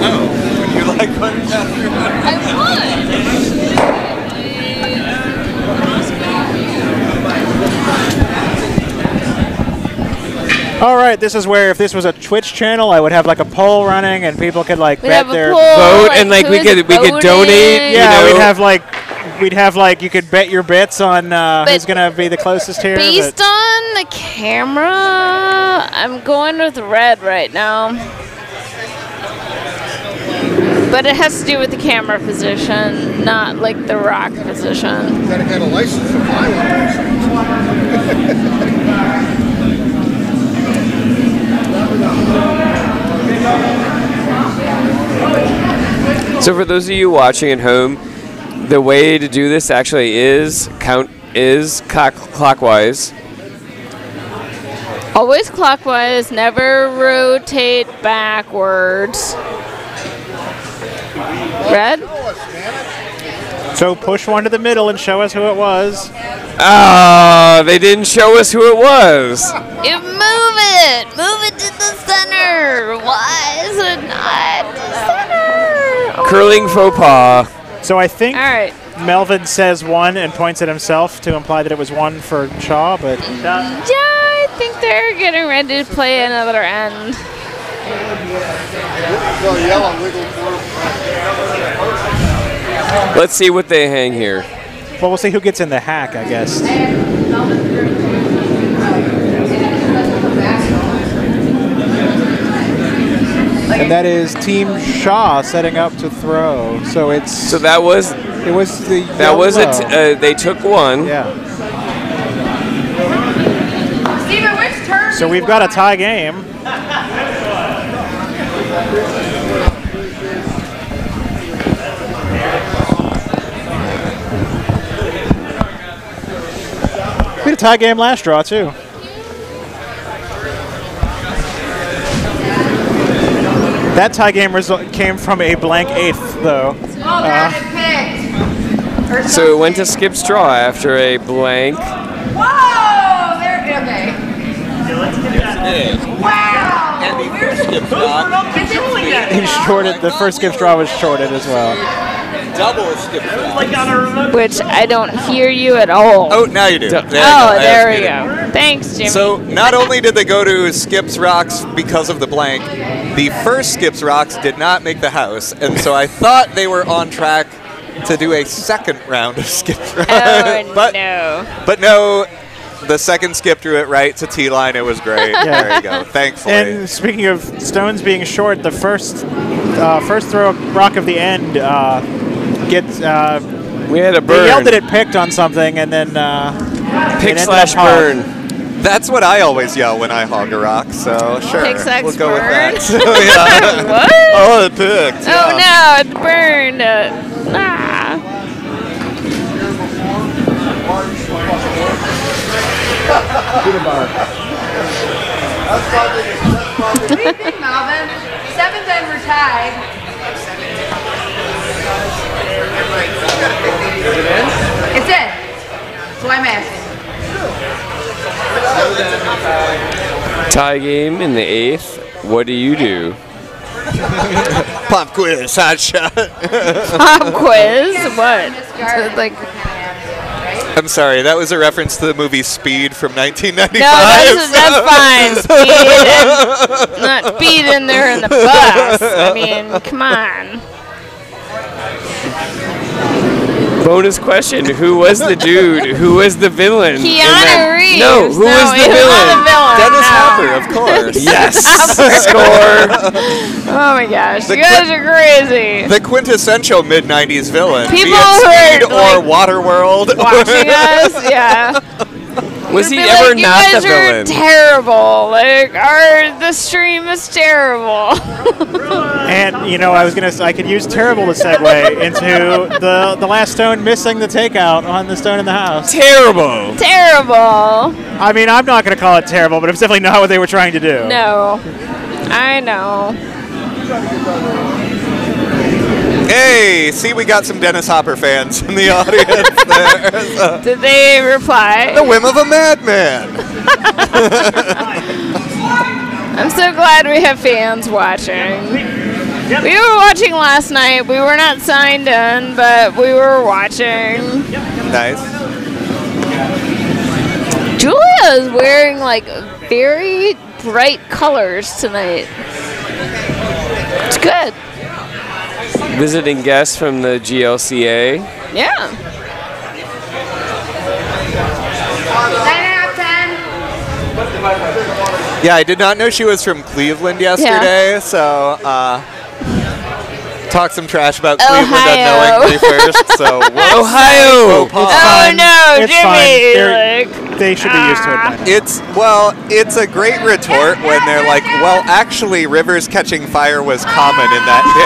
Oh, would you like one? I All right, this is where if this was a Twitch channel, I would have like a poll running and people could like bet their vote and like we could donate. Yeah, you know? we'd have like you could bet your bets on who's gonna be the closest here. Based on the camera, I'm going with red right now. But it has to do with the camera position, not like the rock position. You gotta get a license to fly one of those So for those of you watching at home, the way to do this actually is clockwise. Always clockwise, never rotate backwards. Red? So push one to the middle and show us who it was. Ah, they didn't show us who it was. You move it! Move it to the center! Why is it not the center? Oh. Curling faux pas. So I think All right. Melvin says one and points at himself to imply that it was one for Shaw, but Yeah, I think they're getting ready to play another end. Let's see what they hang here. well, we'll see who gets in the hack, I guess. And that is Team Shaw setting up to throw. So it's So that was it was the that was yellow. it. They took one. Yeah. Steven, which turn? So we've got a tie game. We had a tie game last draw too. That tie game came from a blank eighth, though. Oh, got it picked. Or So it went to Skip's draw after a blank. Whoa! There. Okay. Wow. He shorted. The first skip draw was shorted as well. Double skip shot. Like on a remote. Which I don't hear you at all. Oh, now you do. There we go. Thanks, Jimmy. So not only did they go to Skip's Rocks because of the blank, the first Skip's Rocks did not make the house, and so I thought they were on track to do a second round of Skip's Rocks. Oh, but no. But no, the second skip drew it right to T-line. It was great. Yeah. There you go. Thankfully. And speaking of stones being short, the first throw rock of the end gets. We had a They burn. yelled that it picked on something, and then Pick it ended slash up hog. burn. That's what I always yell when I hog a rock, so sure. Pick, slash, we'll go with burn? that. So, yeah. What? Oh, it picked. Oh yeah. no, it burned. What do you think, Melvin? 7th end, we're tied. It's in. That's why I'm asking. Tie game in the 8th. What do you do? Pop quiz, hot shot. Pop quiz? What? Like, I'm sorry, that was a reference to the movie Speed from 1995. no, that's fine. Speed, not speed in there in the bus. I mean, come on. Bonus question: who was the dude? Who was the villain? in Keanu that- Reeves. No, who was the he villain? not the villain. Dennis no. Hopper, of course. Yes. Score. Oh my gosh, The you guys are crazy. The quintessential mid-90s villain. People be who it Speed are, like, or Waterworld. Watching us, yeah. Was he Be ever like, not you the guys villain? are terrible. Like, the stream is terrible. And I could use terrible to segue into the last stone missing the takeout on the stone in the house. Terrible. Terrible. I mean, I'm not going to call it terrible, but it's definitely not what they were trying to do. No. I know. Hey, see, we got some Dennis Hopper fans in the audience there. So, Did they reply? the whim of a madman. I'm so glad we have fans watching. We were watching last night. We were not signed in, but we were watching. Nice. Julia is wearing like very bright colors tonight. It's good. Visiting guests from the GLCA. Yeah. 9 out of 10. Yeah, I did not know she was from Cleveland yesterday, so talked some trash about Cleveland Ohio. unknowingly first. So Ohio. Faux pas. Oh no, It's Jimmy! fine. They should be used to it by now. It's a great retort when they're like, well, actually, rivers catching fire was common in that day.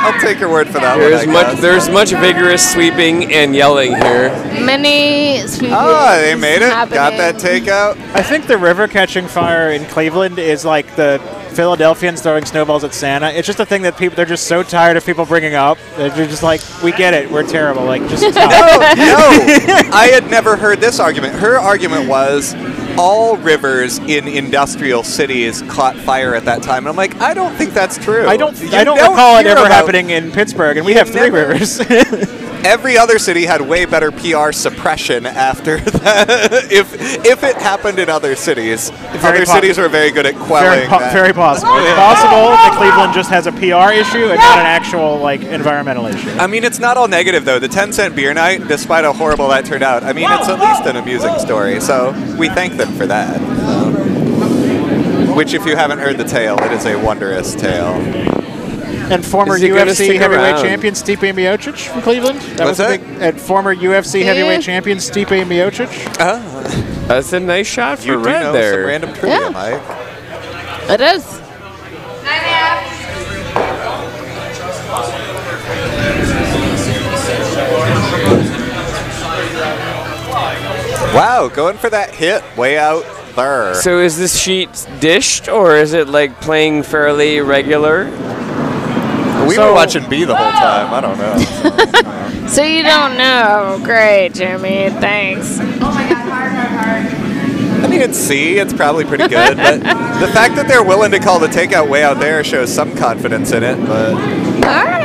I'll take your word for that one. I guess. There's much vigorous sweeping and yelling here. Many sweet They things made it. happening. Got that takeout. I think the river catching fire in Cleveland is like the Philadelphians throwing snowballs at Santa. It's just a thing that they're just so tired of people bringing up. They're just like, we get it, we're terrible. Like, just stop. No, I had never heard this argument. Her argument was all rivers in industrial cities caught fire at that time. And I'm like, I don't think that's true. I don't recall it ever happening in Pittsburgh, and we have 3 rivers. Every other city had way better PR suppression after that. If it happened in other cities, other cities were very good at quelling that. Very possible. It's possible that Cleveland just has a PR issue and not an actual like environmental issue. I mean, it's not all negative though. The 10-cent beer night, despite how horrible that turned out, I mean, it's at least an amusing story. So we thank them for that. Which, if you haven't heard the tale, it is a wondrous tale. And former UFC heavyweight champion Stipe Miocic from Cleveland. And former UFC heavyweight champion Stipe Miocic. That's a nice shot for Red Red there. Some random trivia, Mike. It is. Wow, going for that hit way out there. So is this sheet dished, or is it like playing fairly regular? We were watching B the whole time. I don't know. So you don't know. Great, Jimmy. Thanks. Oh my God, hard. I mean, it's C. It's probably pretty good. But the fact that they're willing to call the takeout way out there shows some confidence in it. But All right.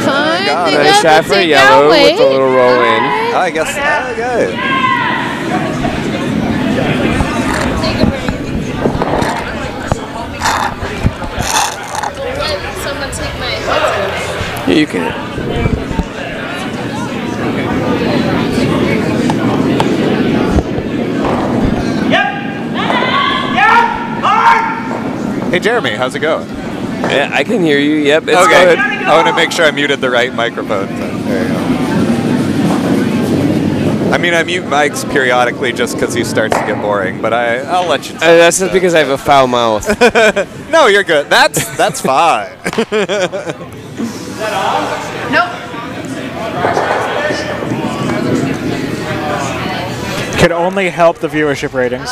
Fine. Nice shot for yellow with a little roll in. I guess. Okay. You can. Hey, Jeremy, how's it going? Yeah, I can hear you. Yep, it's okay. good. I want to make sure I muted the right microphone. So there you go. I mean, I mute mics periodically just because he starts to get boring, but I'll let you. That's just because I have a foul mouth. No, you're good. That's fine. Nope. Could only help the viewership ratings.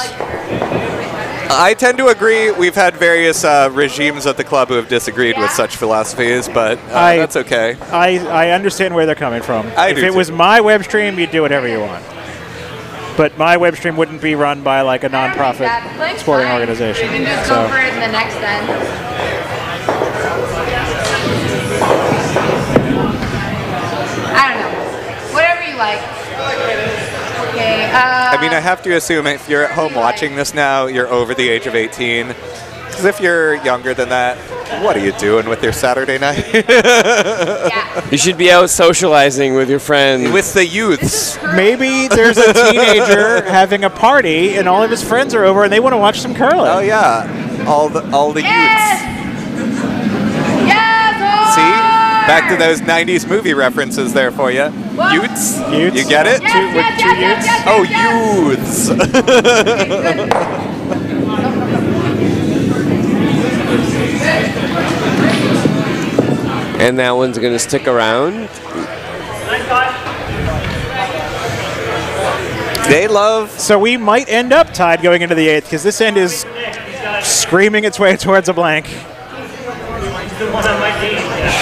I tend to agree. We've had various regimes at the club who have disagreed with such philosophies, but that's okay. I understand where they're coming from. If it was my web stream, you'd do whatever you want. But my web stream wouldn't be run by like a non-profit sporting organization. You can just go for it in the next end. I don't know. Whatever you like. Okay. I mean, I have to assume if you're at home watching this now, you're over the age of 18. Because if you're younger than that, what are you doing with your Saturday night? You should be out socializing with your friends. With the youths. Maybe there's a teenager having a party and all of his friends are over and they want to watch some curling. Oh yeah, all the youths. Yes! See? Back to those 90s movie references there for you. Youths? You get it? Oh, youths. And that one's going to stick around. They love. So we might end up tied going into the 8th because this end is screaming its way towards a blank.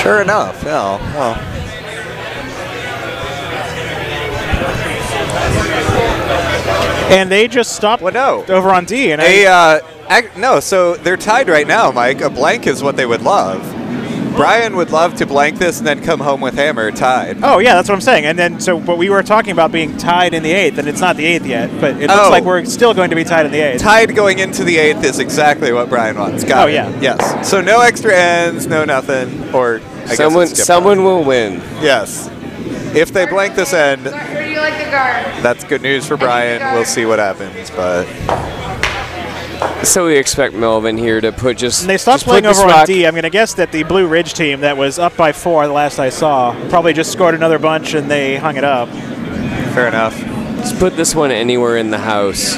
Sure enough. Yeah. Well. And they just stopped over on D. And no, so they're tied right now, Mike. A blank is what they would love. Brian would love to blank this and then come home with hammer tied. Oh, yeah, that's what I'm saying. And then, but we were talking about being tied in the 8th, and it's not the 8th yet, but it looks like we're still going to be tied in the 8th. Tied going into the 8th is exactly what Brian wants. Got it. Yeah. Yes. So no extra ends, no nothing, or I guess someone will win. Yes. If they blank this end, Who do you like the guard? that's good news for Brian. We'll see what happens, but... So we expect Melvin here to put just. And they stopped playing over on D. I'm going to guess that the Blue Ridge team that was up by 4 the last I saw probably just scored another bunch and they hung it up. Fair enough. Just put this one anywhere in the house.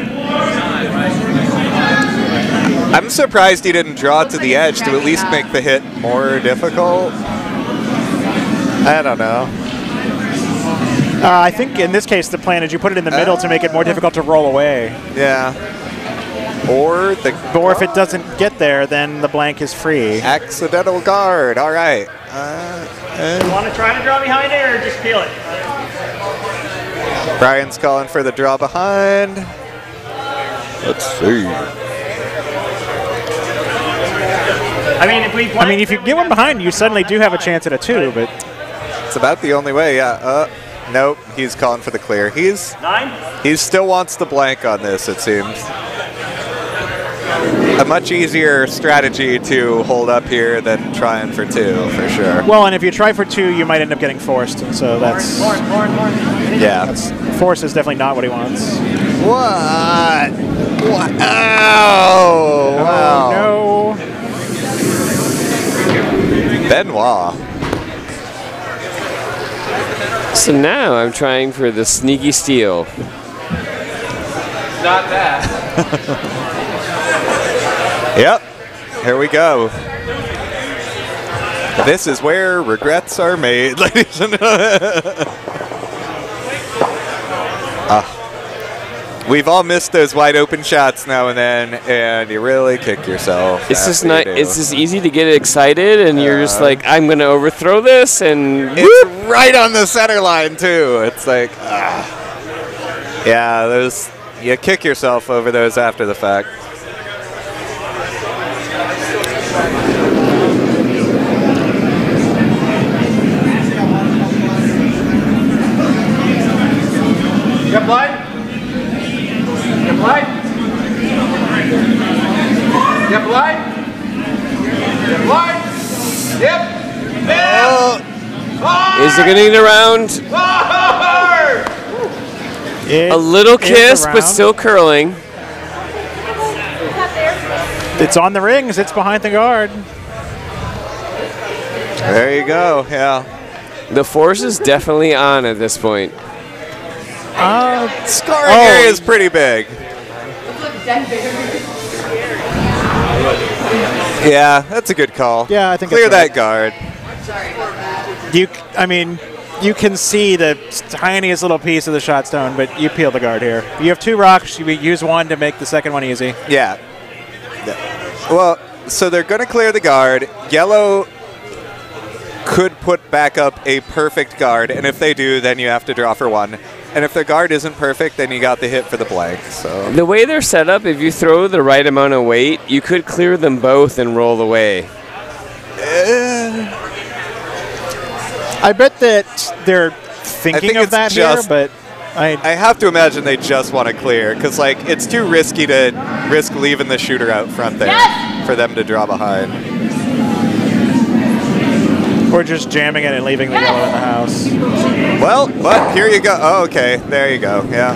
I'm surprised he didn't draw it to the edge to at least make the hit more difficult. I don't know. I think in this case the plan is you put it in the middle to make it more difficult to roll away. Yeah. Or the Or if it doesn't get there, then the blank is free. accidental guard. All right. You want to try to draw behind it or just peel it? Brian's calling for the draw behind. Let's see. I mean, if you get one behind, you suddenly do have a chance at a 2, but It's about the only way, yeah. Nope, he's calling for the clear. 9? He still wants the blank on this, it seems. A much easier strategy to hold up here than trying for 2, for sure. well, and if you try for 2, you might end up getting forced. So that's Yeah. force is definitely not what he wants. What? What? Oh, wow. No. Benoit. So now I'm trying for the sneaky steal. Not bad. Yep. Here we go. This is where regrets are made, ladies and gentlemen. We've all missed those wide open shots now and then, and you really kick yourself. It's just after you not. do. It's just easy to get excited, and you're just like, I'm gonna overthrow this, and It's right on the center line too. It's like, yeah, those. You kick yourself over those after the fact. Get blind. Get blind. Get blind. Get blind. Yep. is it gonna get around? A little kiss, but still curling. It's on the rings. It's behind the guard. There you go. Yeah. The force is definitely on at this point. Scoring area is pretty big. Yeah, that's a good call. Yeah, I think clear that's that right. guard. You can see the tiniest little piece of the shot stone, but you peel the guard here. You have 2 rocks. You use one to make the second one easy. Yeah. Well, so they're going to clear the guard. Yellow could put back up a perfect guard, and if they do, then you have to draw for 1. And if the guard isn't perfect, then you got the hit for the blank. So The way they're set up, if you throw the right amount of weight, you could clear them both and roll away. I bet that they're thinking of it's that just- here, but I have to imagine they just want to clear, because like it's too risky to risk leaving the shooter out front there for them to draw behind. or just jamming it and leaving the yellow in the house. Well, but here you go. Oh, okay, there you go. Yeah.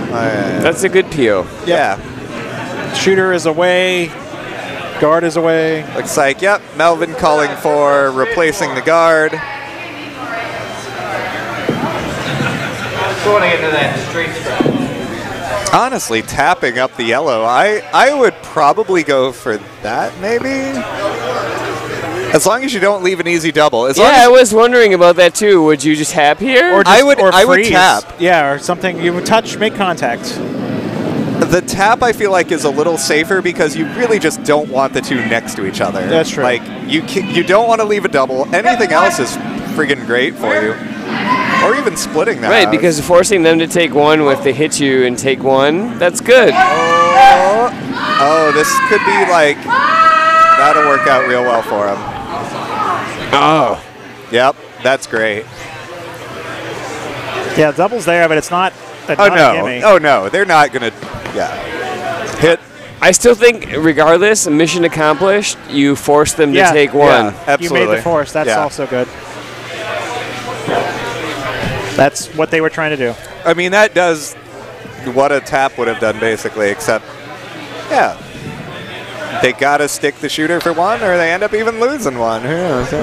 That's a good peel. Yeah. Shooter is away. Guard is away. Looks like, yep, Melvin calling for replacing the guard. Going into that straight stretch. Honestly, tapping up the yellow, I would probably go for that, maybe? As long as you don't leave an easy double. As long Yeah, as I was wondering about that too. Would you just tap here? Or just, I would freeze. tap. Yeah, or something. You would touch, make contact. The tap, I feel like, is a little safer because you really just don't want the 2 next to each other. That's true. Like, you don't want to leave a double. Anything else is friggin' great for you. Or even splitting that. Right, because forcing them to take 1 if they hit you and take 1, that's good. Oh, this could be like, that'll work out real well for him. Oh. Yep, that's great. Yeah, double's there, but it's not a Oh, no. gimme. Oh, no. They're not going to, hit. I still think, regardless, mission accomplished, you force them to take 1. Yeah, absolutely. You made the force. That's also good. That's what they were trying to do. I mean, that does what a tap would have done, basically, except, yeah. They got to stick the shooter for 1, or they end up even losing 1. Who knows? Oh,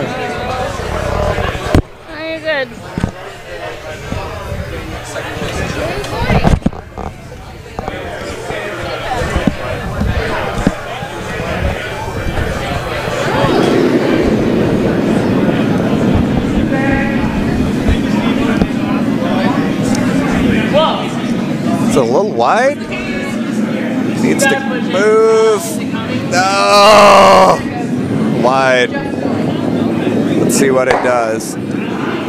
you're good. It's a little wide. Needs to move. No! Wide. Let's see what it does.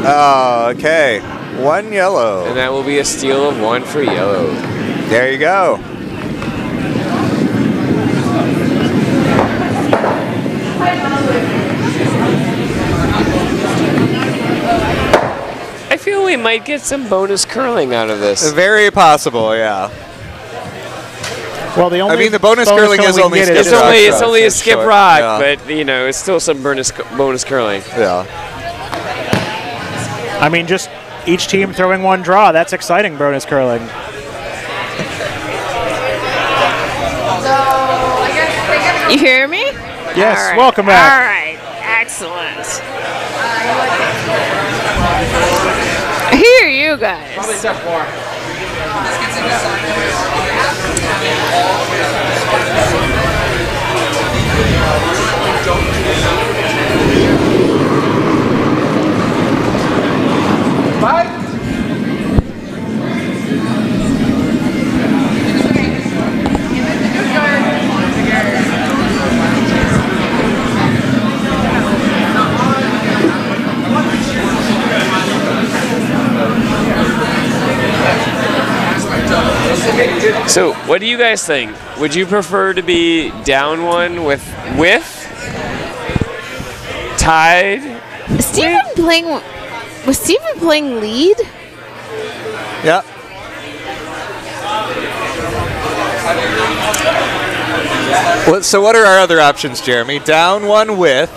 Oh, okay. 1 yellow. And that will be a steal of 1 for yellow. There you go. I feel we might get some bonus curling out of this. Very possible, yeah. Well, the only the bonus curling is we only get skip is rock. It's only a so skip short, rock, yeah. but you know, it's still some bonus curling. Yeah. I mean, just each team throwing 1 draw. That's exciting bonus curling. You hear me? Yes, All right. welcome back. All right, excellent. I hear you guys. So, what do you guys think? Would you prefer to be down 1 with tied? Was Steven playing lead? Yeah. So what are our other options, Jeremy? Down 1 with.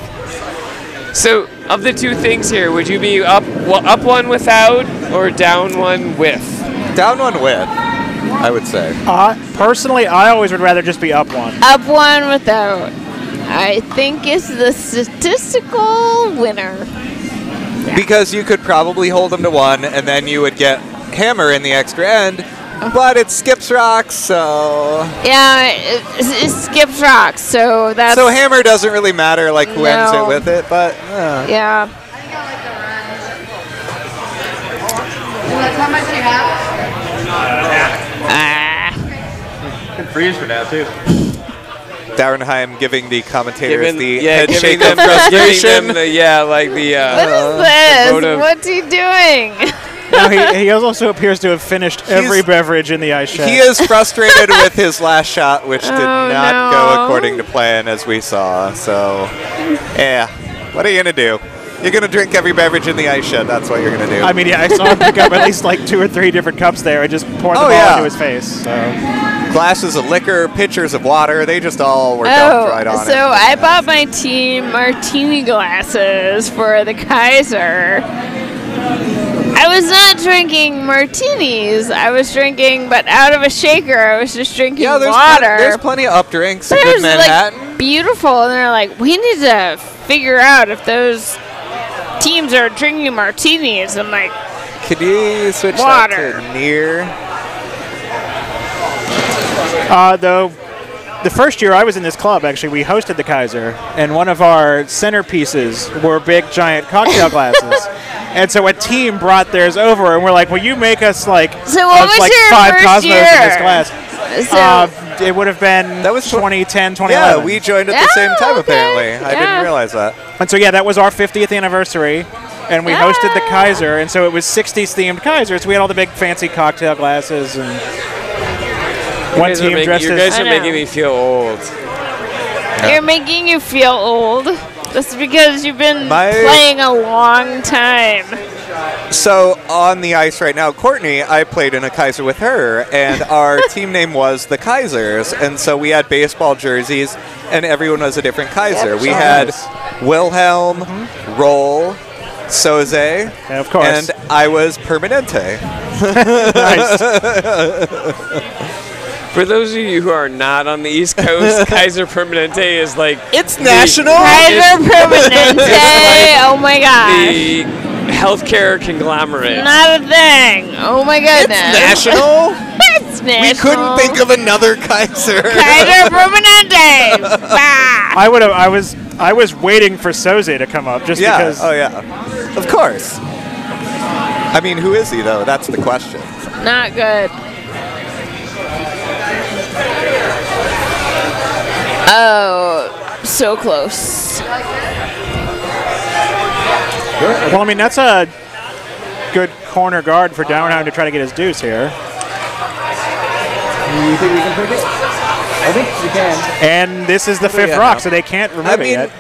So, of the 2 things here, would you be up 1 without or down 1 with? Down 1 with, I would say. Personally, I always would rather just be up 1. Up 1 without. I think is the statistical winner. Because you could probably hold them to 1, and then you would get hammer in the extra end, but it skips rocks, so... Yeah, it skips rocks, so that's... So hammer doesn't really matter, like, who ends it with it, but... Yeah. How much you have? Can freeze for now, too. Dauernheim giving the commentators the head giving shake them of frustration. What is this? What's he doing? No, he also appears to have finished every beverage in the ice shack. He is frustrated with his last shot, which did not go according to plan, as we saw. So, yeah. What are you going to do? You're going to drink every beverage in the ice shed. That's what you're going to do. I mean, yeah, I saw him pick up at least like 2 or 3 different cups there and just pour the ball into his face. So. Glasses of liquor, pitchers of water, they just all were dumped right on it. So I bought my team martini glasses for the Kaiser. I was not drinking martinis. I was drinking, but out of a shaker. I was just drinking water. There's plenty of up drinks in But it good was Manhattan. like beautiful, and they're like, we need to figure out if those teams are drinking martinis. I'm like, could you switch water. that to near? Though, the first year I was in this club, actually, we hosted the Kaiser, and one of our centerpieces were big, giant cocktail glasses. And so a team brought theirs over, and we're like, will you make us like, so what was like your 5 first Cosmos year? in this glass? So It would have been 2010, 2011. Yeah, we joined at the same time, apparently. I didn't realize that. And so, yeah, that was our 50th anniversary, and we hosted the Kaiser, and so it was 60s-themed Kaiser, so we had all the big fancy cocktail glasses, and one team dressed as... You guys are making me feel old. You're making you feel old. That's because you've been playing a long time. So on the ice right now, Courtney, I played in a Kaiser with her, and our team name was the Kaisers, and so we had baseball jerseys, and everyone was a different Kaiser. We had Wilhelm, Roll, Soze, of course, and I was Permanente. Nice. For those of you who are not on the East Coast, Kaiser Permanente is like... It's national! Kaiser Permanente! Oh my gosh. The healthcare conglomerate. Not a thing. Oh my goodness. It's national? It's national. We couldn't think of another Kaiser. Kaiser Permanente! Bah! I was waiting for Soze to come up just because... Oh, yeah. Of course. I mean, who is he, though? That's the question. Not good. so close. Well, I mean, that's a good corner guard for Downtown to try to get his deuce here. You think we can pick it? I think we can. And this is the fifth rock, so they can't remove it yet.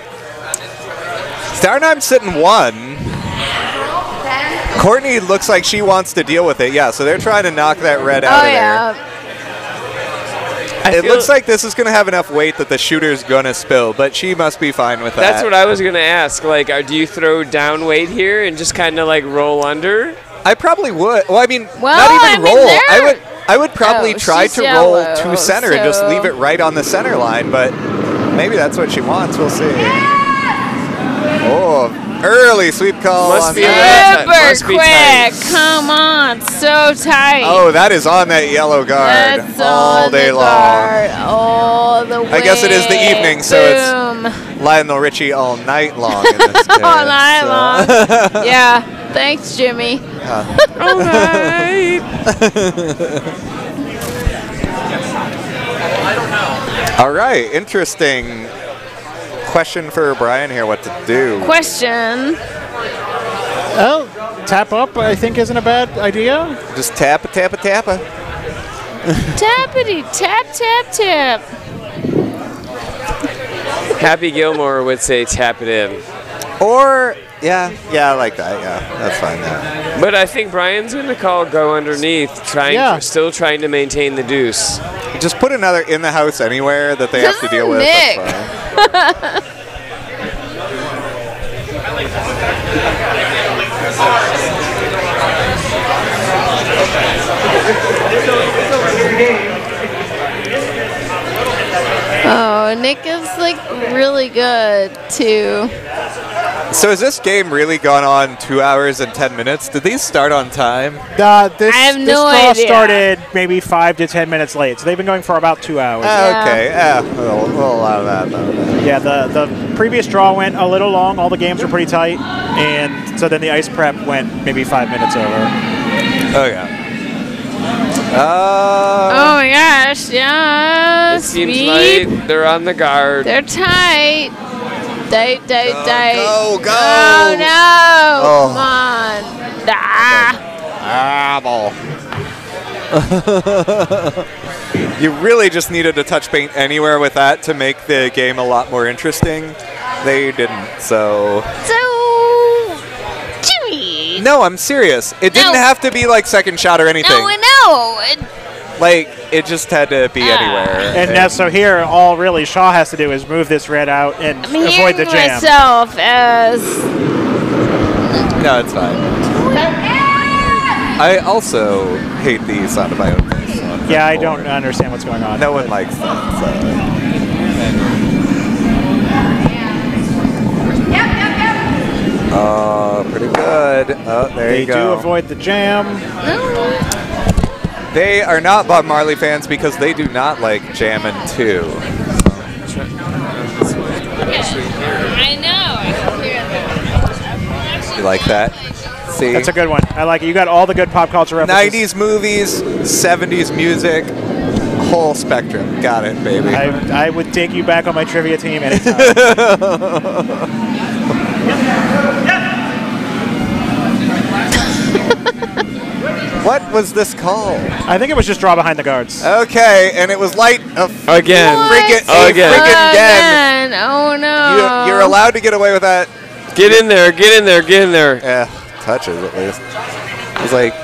Starnheim's sitting 1. Courtney looks like she wants to deal with it. Yeah, so they're trying to knock that red out of there. It looks like this is going to have enough weight that the shooter's going to spill, but she must be fine with that. That's what I was going to ask. Like, do you throw down weight here and just kind of like roll under? I probably would. Well, I mean, not even roll. I would probably try to roll to center and just leave it right on the center line, but maybe that's what she wants. We'll see. Oh, early sweep call. Must be quick. Come on, so tight. Oh, that is on that yellow guard all day long. All the way. I guess it is the evening, so it's Lionel Richie all night long in this game. All night long. Yeah. Thanks, Jimmy. All right. All right, interesting question for Brian here, what to do. Question. Oh, tap up, I think, isn't a bad idea. Just tap it. Tappity, tap, tap, tap. Happy Gilmore would say tap it in. Or, yeah, I like that. Yeah, that's fine. Yeah. But I think Brian's going to call go underneath, still trying to maintain the deuce. Just put another in the house anywhere that they have to deal with. Nick. Oh, Nick is like really good too. So has this game really gone on 2 hours and 10 minutes? Did these start on time? This draw started maybe 5 to 10 minutes late, so they've been going for about 2 hours. Okay, we'll allow that. Yeah, the previous draw went a little long. All the games were pretty tight, and so then the ice prep went maybe 5 minutes over. Oh, yeah. Oh my gosh, yeah. It seems like they're on the guard. They're tight. Tight. Go. Oh no. Oh. Come on. Ball. You really just needed to touch paint anywhere with that to make the game a lot more interesting. They didn't, so Jimmy. No, I'm serious. It didn't have to be like second shot or anything. No, I know. Like, it just had to be anywhere. And now, so here, all really Shaw has to do is move this red out and avoid the jam. Myself as No, it's fine. I also hate the sound of my own voice. Yeah, I don't understand what's going on. No one likes that. So. Oh, pretty good. Oh, there you go. They do avoid the jam. They are not Bob Marley fans because they do not like jamming too. I know. I can hear that. You like that? See? That's a good one. I like it. You got all the good pop culture references. 90s movies, 70s music, whole spectrum. Got it, baby. I would take you back on my trivia team anytime. What was this call? I think it was just draw behind the guards. Okay, and it was light again. Again. Oh no. You're allowed to get away with that. Get in there. Yeah, touches at least. It's like,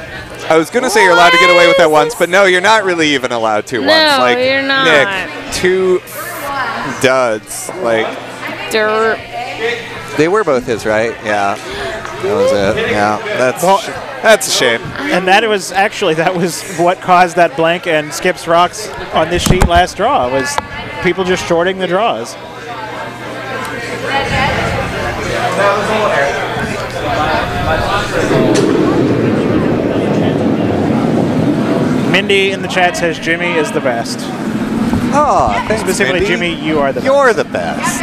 I was going to say you're allowed to get away with that once, but no, you're not really even allowed to once. Like, you're not. Nick, 2 duds. Like, Dirt. they were both his, right? Yeah. That was it. Yeah, that's a shame. And that was what caused that blank and Skip's rocks on this sheet last draw, was people just shorting the draws. Mindy in the chat says Jimmy is the best. Oh, thanks, Specifically, Mindy. Jimmy, you are the best. You're the best.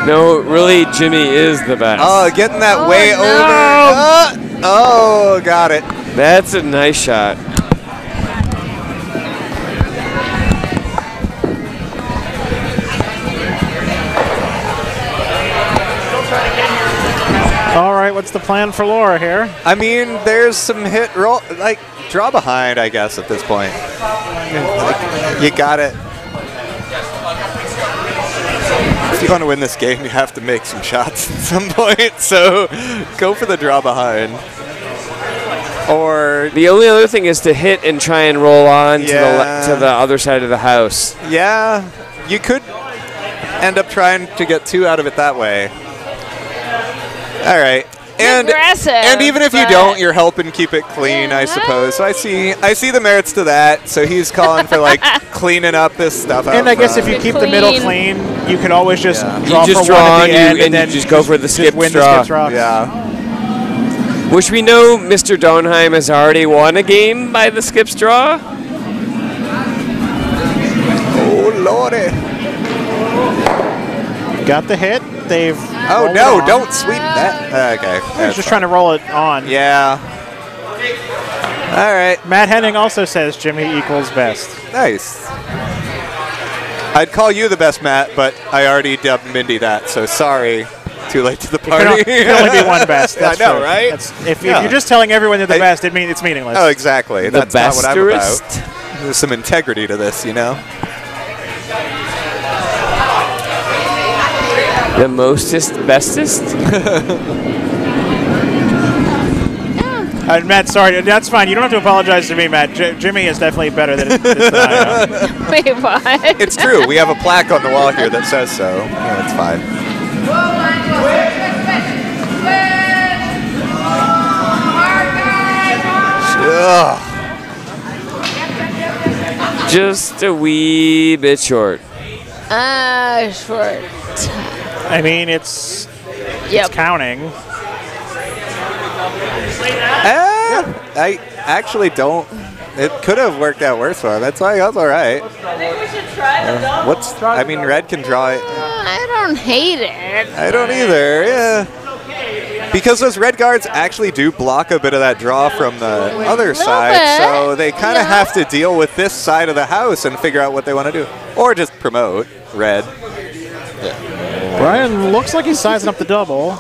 No, really, Jimmy is the best. Oh, getting that way over. Oh, got it. That's a nice shot. right, what's the plan for Laura here? I mean, there's some hit roll, like draw behind, I guess, at this point. You got it. If you want to win this game, you have to make some shots at some point. So go for the draw behind. Or the only other thing is to hit and try and roll on to the other side of the house. Yeah, you could end up trying to get 2 out of it that way. All right. And even if you don't, you're helping keep it clean, I suppose. So I see the merits to that. So he's calling for like cleaning up this stuff out And I guess front. if you keep the middle clean, you could always just draw you just for draw one at the end and then you just go for the skip win draw. the skip draw. Yeah. Which we know Mr. Donheim has already won a game by the skip straw. Oh lordy! Got the hit. They've. Oh no! Don't sweep that. Okay. He's just trying to roll it on. Yeah. All right. Matt Henning also says Jimmy equals best. Nice. I'd call you the best, Matt, but I already dubbed Mindy that, so sorry. Too late to the party. There can only be one best. That's I know, true. right? If you're just telling everyone they're the best, it's meaningless. Oh, exactly. The That's not what I'm besterest. about. There's some integrity to this, you know? The mostest, bestest? Matt, sorry. That's fine. You don't have to apologize to me, Matt. Jimmy is definitely better than I am. Wait, what? It's true. We have a plaque on the wall here that says so. Yeah, it's fine. Ugh. Just a wee bit short. Short. I mean, it's counting. I actually don't. It could have worked out worse for him. That's all right. I think we should try the double. I mean, red can draw it. I don't hate it. I don't either, yeah. Because those red guards actually do block a bit of that draw from the other side, bit, so they kind of have to deal with this side of the house and figure out what they want to do. Or just promote red. Brian looks like he's sizing up the double.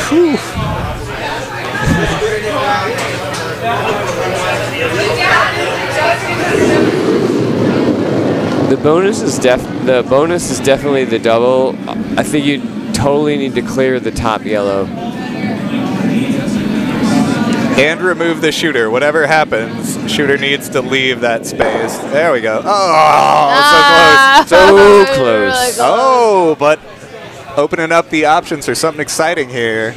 Whew. The bonus is definitely the double. I think you totally need to clear the top yellow. And remove the shooter. Whatever happens, shooter needs to leave that space. There we go. Oh, So close. Oh, but opening up the options for something exciting here.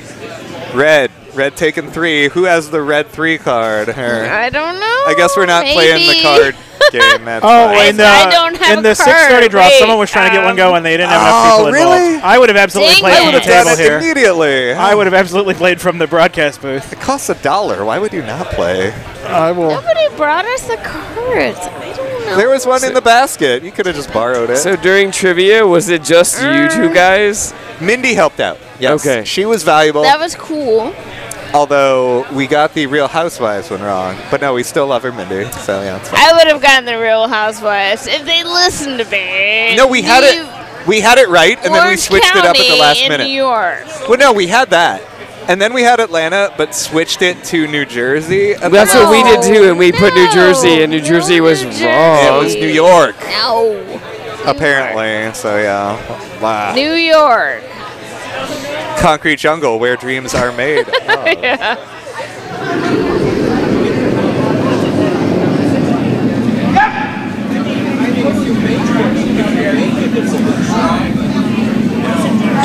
Red taking 3. Who has the red 3 card? I don't know. I guess we're not playing the card game. That's in the, I don't have in the a 6:30 draw, card. someone was trying to get one going. They didn't have enough people really? involved. I would have absolutely Dang played it. on the would have done table it here. immediately. I would have absolutely played from the broadcast booth. It costs $1. Why would you not play? I will. Nobody brought us the cards. I don't know. There was one in the basket. You could have just borrowed it. So during trivia, was it just you two guys? Mindy helped out. Yes. Okay. She was valuable. That was cool. Although we got the Real Housewives one wrong. But no, we still love her, Mindy. So yeah, it's fine. I would have gotten the Real Housewives if they listened to me. No, we had it. We had it right, and then we Orange switched it up at the last County in minute. New York. Well, no, we had that. And then we had Atlanta, but switched it to New Jersey. And That's what we did too, and we put New No. Jersey, and New Jersey was New Jersey. it wrong. was New York, No. apparently. So yeah. Wow. New York. Concrete jungle where dreams are made. Oh. Yeah.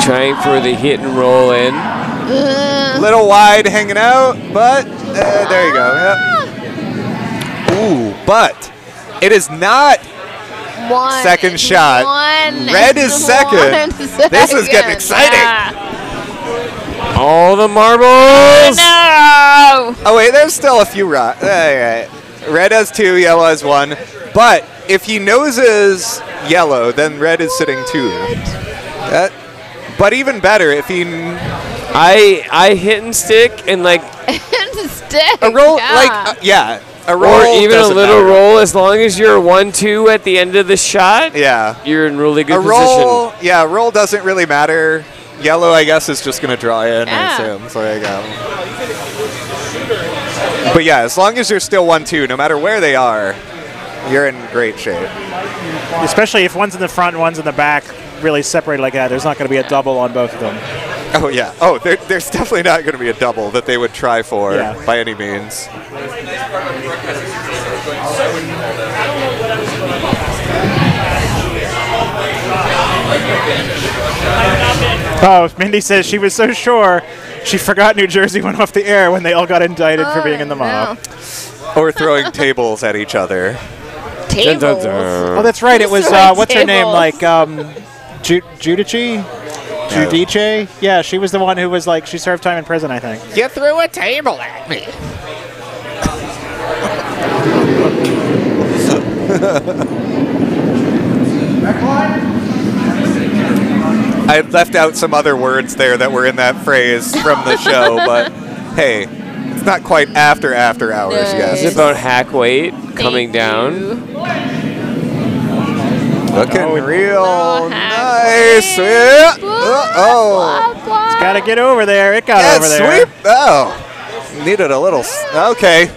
Trying for the hit and roll in. Little wide hanging out, but there you go. Yep. Ooh, but it is not One. second shot. One. Red is second. This is getting exciting. Yeah. All the marbles. No. Oh wait, there's still a few rocks. Right. Red has 2, yellow has 1. But if he noses yellow, then red is sitting 2. But even better, if he I hit and stick and like Stick. a roll Yeah. a roll or even a doesn't little matter. roll, as long as you're 1-2 at the end of the shot, Yeah. you're in really good A roll, yeah, a roll doesn't really matter. yellow, I guess, is just going to draw in, I Yeah. assume. So there you go. But yeah, as long as you're still 1-2, no matter where they are, you're in great shape. Especially if one's in the front and one's in the back, really separated like that. There's not going to be a double on both of them. Oh, yeah. Oh, there's definitely not going to be a double that they would try for by any means. Oh, Mindy says she was so sure she forgot New Jersey went off the air when they all got indicted for being in the mob. Or throwing tables at each other. Tables. Oh, that's right. It was, what's her name? Like, Judice? Judice? Yeah, she was the one who was like, she served time in prison, I think. You threw a table at me. I left out some other words there that were in that phrase from the show, but hey, it's not quite after hours yet. It's about hack weight coming down. Looking real nice. Yeah. It's got to get over there. It got over there. Sweep. Oh, needed a little. Okay.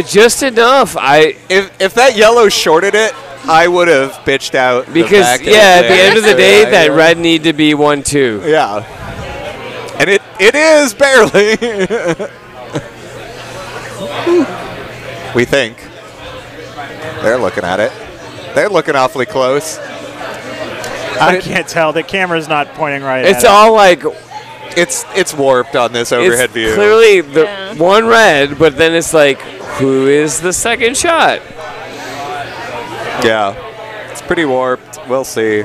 Just enough. If that yellow shorted it, I would have bitched out. Because at the end of the day, that red need to be 1-2. Yeah. And it is barely. We think. They're looking at it. They're looking awfully close. I can't tell. The camera's not pointing right It's at all like... It's warped on this overhead view. Clearly the one red, but then it's like, who is the second shot? Yeah. It's pretty warped. We'll see.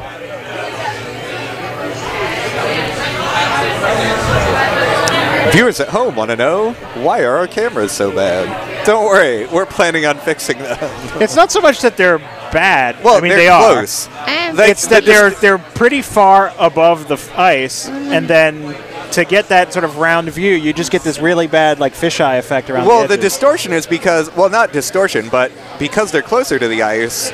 Viewers at home want to know, why are our cameras so bad? Don't worry, we're planning on fixing them. It's not so much that they're bad. Well, I mean, they're they close. It's that they're pretty far above the ice, and then to get that sort of round view, you just get this really bad like fisheye effect around Well, the the edges. distortion is because, well, not distortion, but because they're closer to the ice,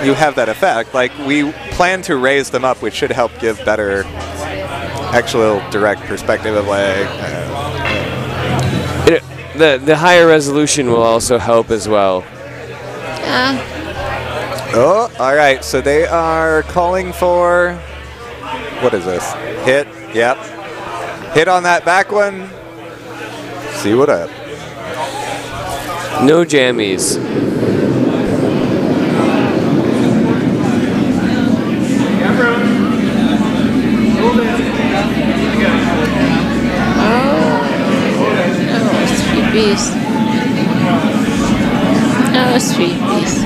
you have that effect. Like, we plan to raise them up, which should help give better actual direct perspective of like... The higher resolution will also help as well. Oh, all right. So they are calling for... What is this? Hit. Yep. Hit on that back one. See what up. No jammies. Sweet piece.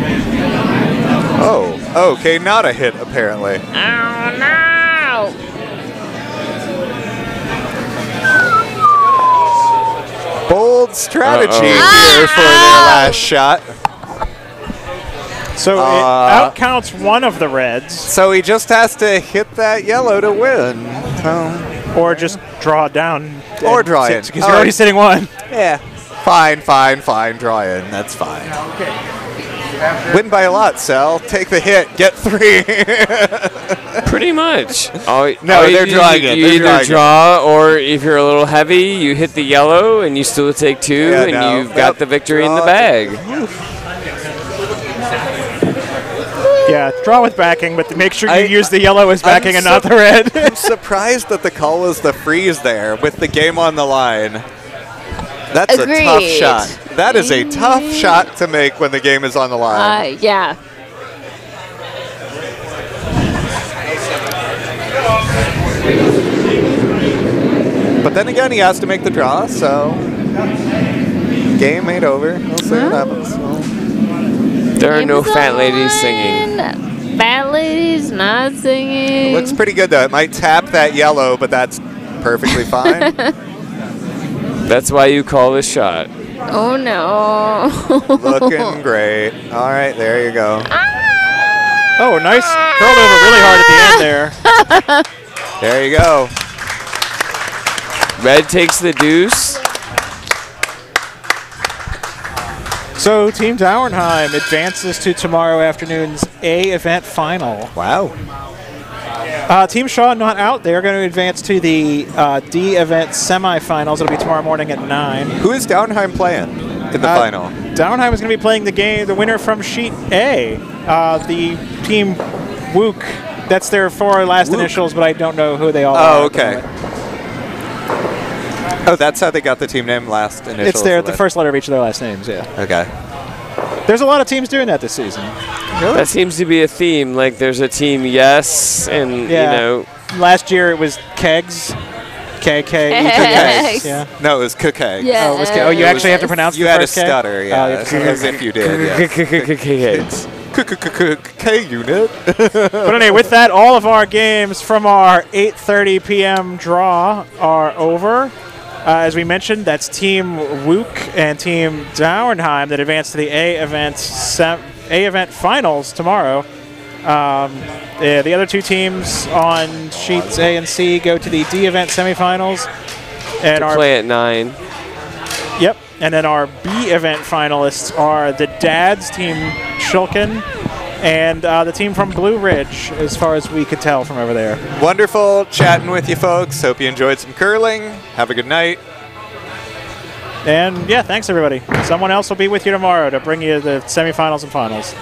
Oh, okay, not a hit apparently. Oh no! Bold strategy here for their last shot. So it outcounts one of the reds. So he just has to hit that yellow to win. Or just draw down. Or draw in. Because you're already sitting one. Yeah. Fine. Draw in. That's fine. Win by a lot, Sal. Take the hit. Get 3. Pretty much. They're drawing it. You either draw, or if you're a little heavy, you hit the yellow, and you still take 2, you've got the victory in the bag. Yeah, draw with backing, but make sure you use the yellow as backing and not the red. I'm surprised that the call was the freeze there with the game on the line. That's Agreed. a tough shot. That is a tough shot to make when the game is on the line. Yeah. But then again, he has to make the draw, so game ain't over. We'll see what happens. There are no fat ladies singing. Fat ladies not singing. It looks pretty good, though. It might tap that yellow, but that's perfectly fine. That's why you call this shot. Oh, no. Looking great. All right, there you go. Oh, nice. Curled over really hard at the end there. There you go. Red takes the deuce. So Team Dauernheim advances to tomorrow afternoon's A event final. Wow. Team Shaw not out. They're going to advance to the D event semifinals. It'll be tomorrow morning at 9. Who is Downheim playing in the final? Downheim is going to be playing the winner from Sheet A. The team Wook. That's their 4 last initials, but I don't know who they all are. Oh, okay. Oh, that's how they got the team name last initials. It's the first letter of each of their last names, yeah. Okay. There's a lot of teams doing that this season. Really? That seems to be a theme. Like there's a team Yes, and you know. Last year it was Kegs. Kegs. Yeah. No, it was Kegs. Yeah. Oh, you actually have to pronounce the You had a first K? stutter, yeah. As if you did, Kegs. K-Unit. But anyway, with that, all of our games from our 8:30 p.m. draw are over. As we mentioned, that's Team Wook and Team Downheim that advance to the A event finals tomorrow. The other 2 teams on sheets A and C go to the D event semifinals. And To play at 9. Yep. And then our B event finalists are the Dads, Team Shulkin, and the team from Blue Ridge, as far as we could tell from over there. Wonderful chatting with you folks. Hope you enjoyed some curling. Have a good night. And yeah, thanks everybody. Someone else will be with you tomorrow to bring you the semifinals and finals.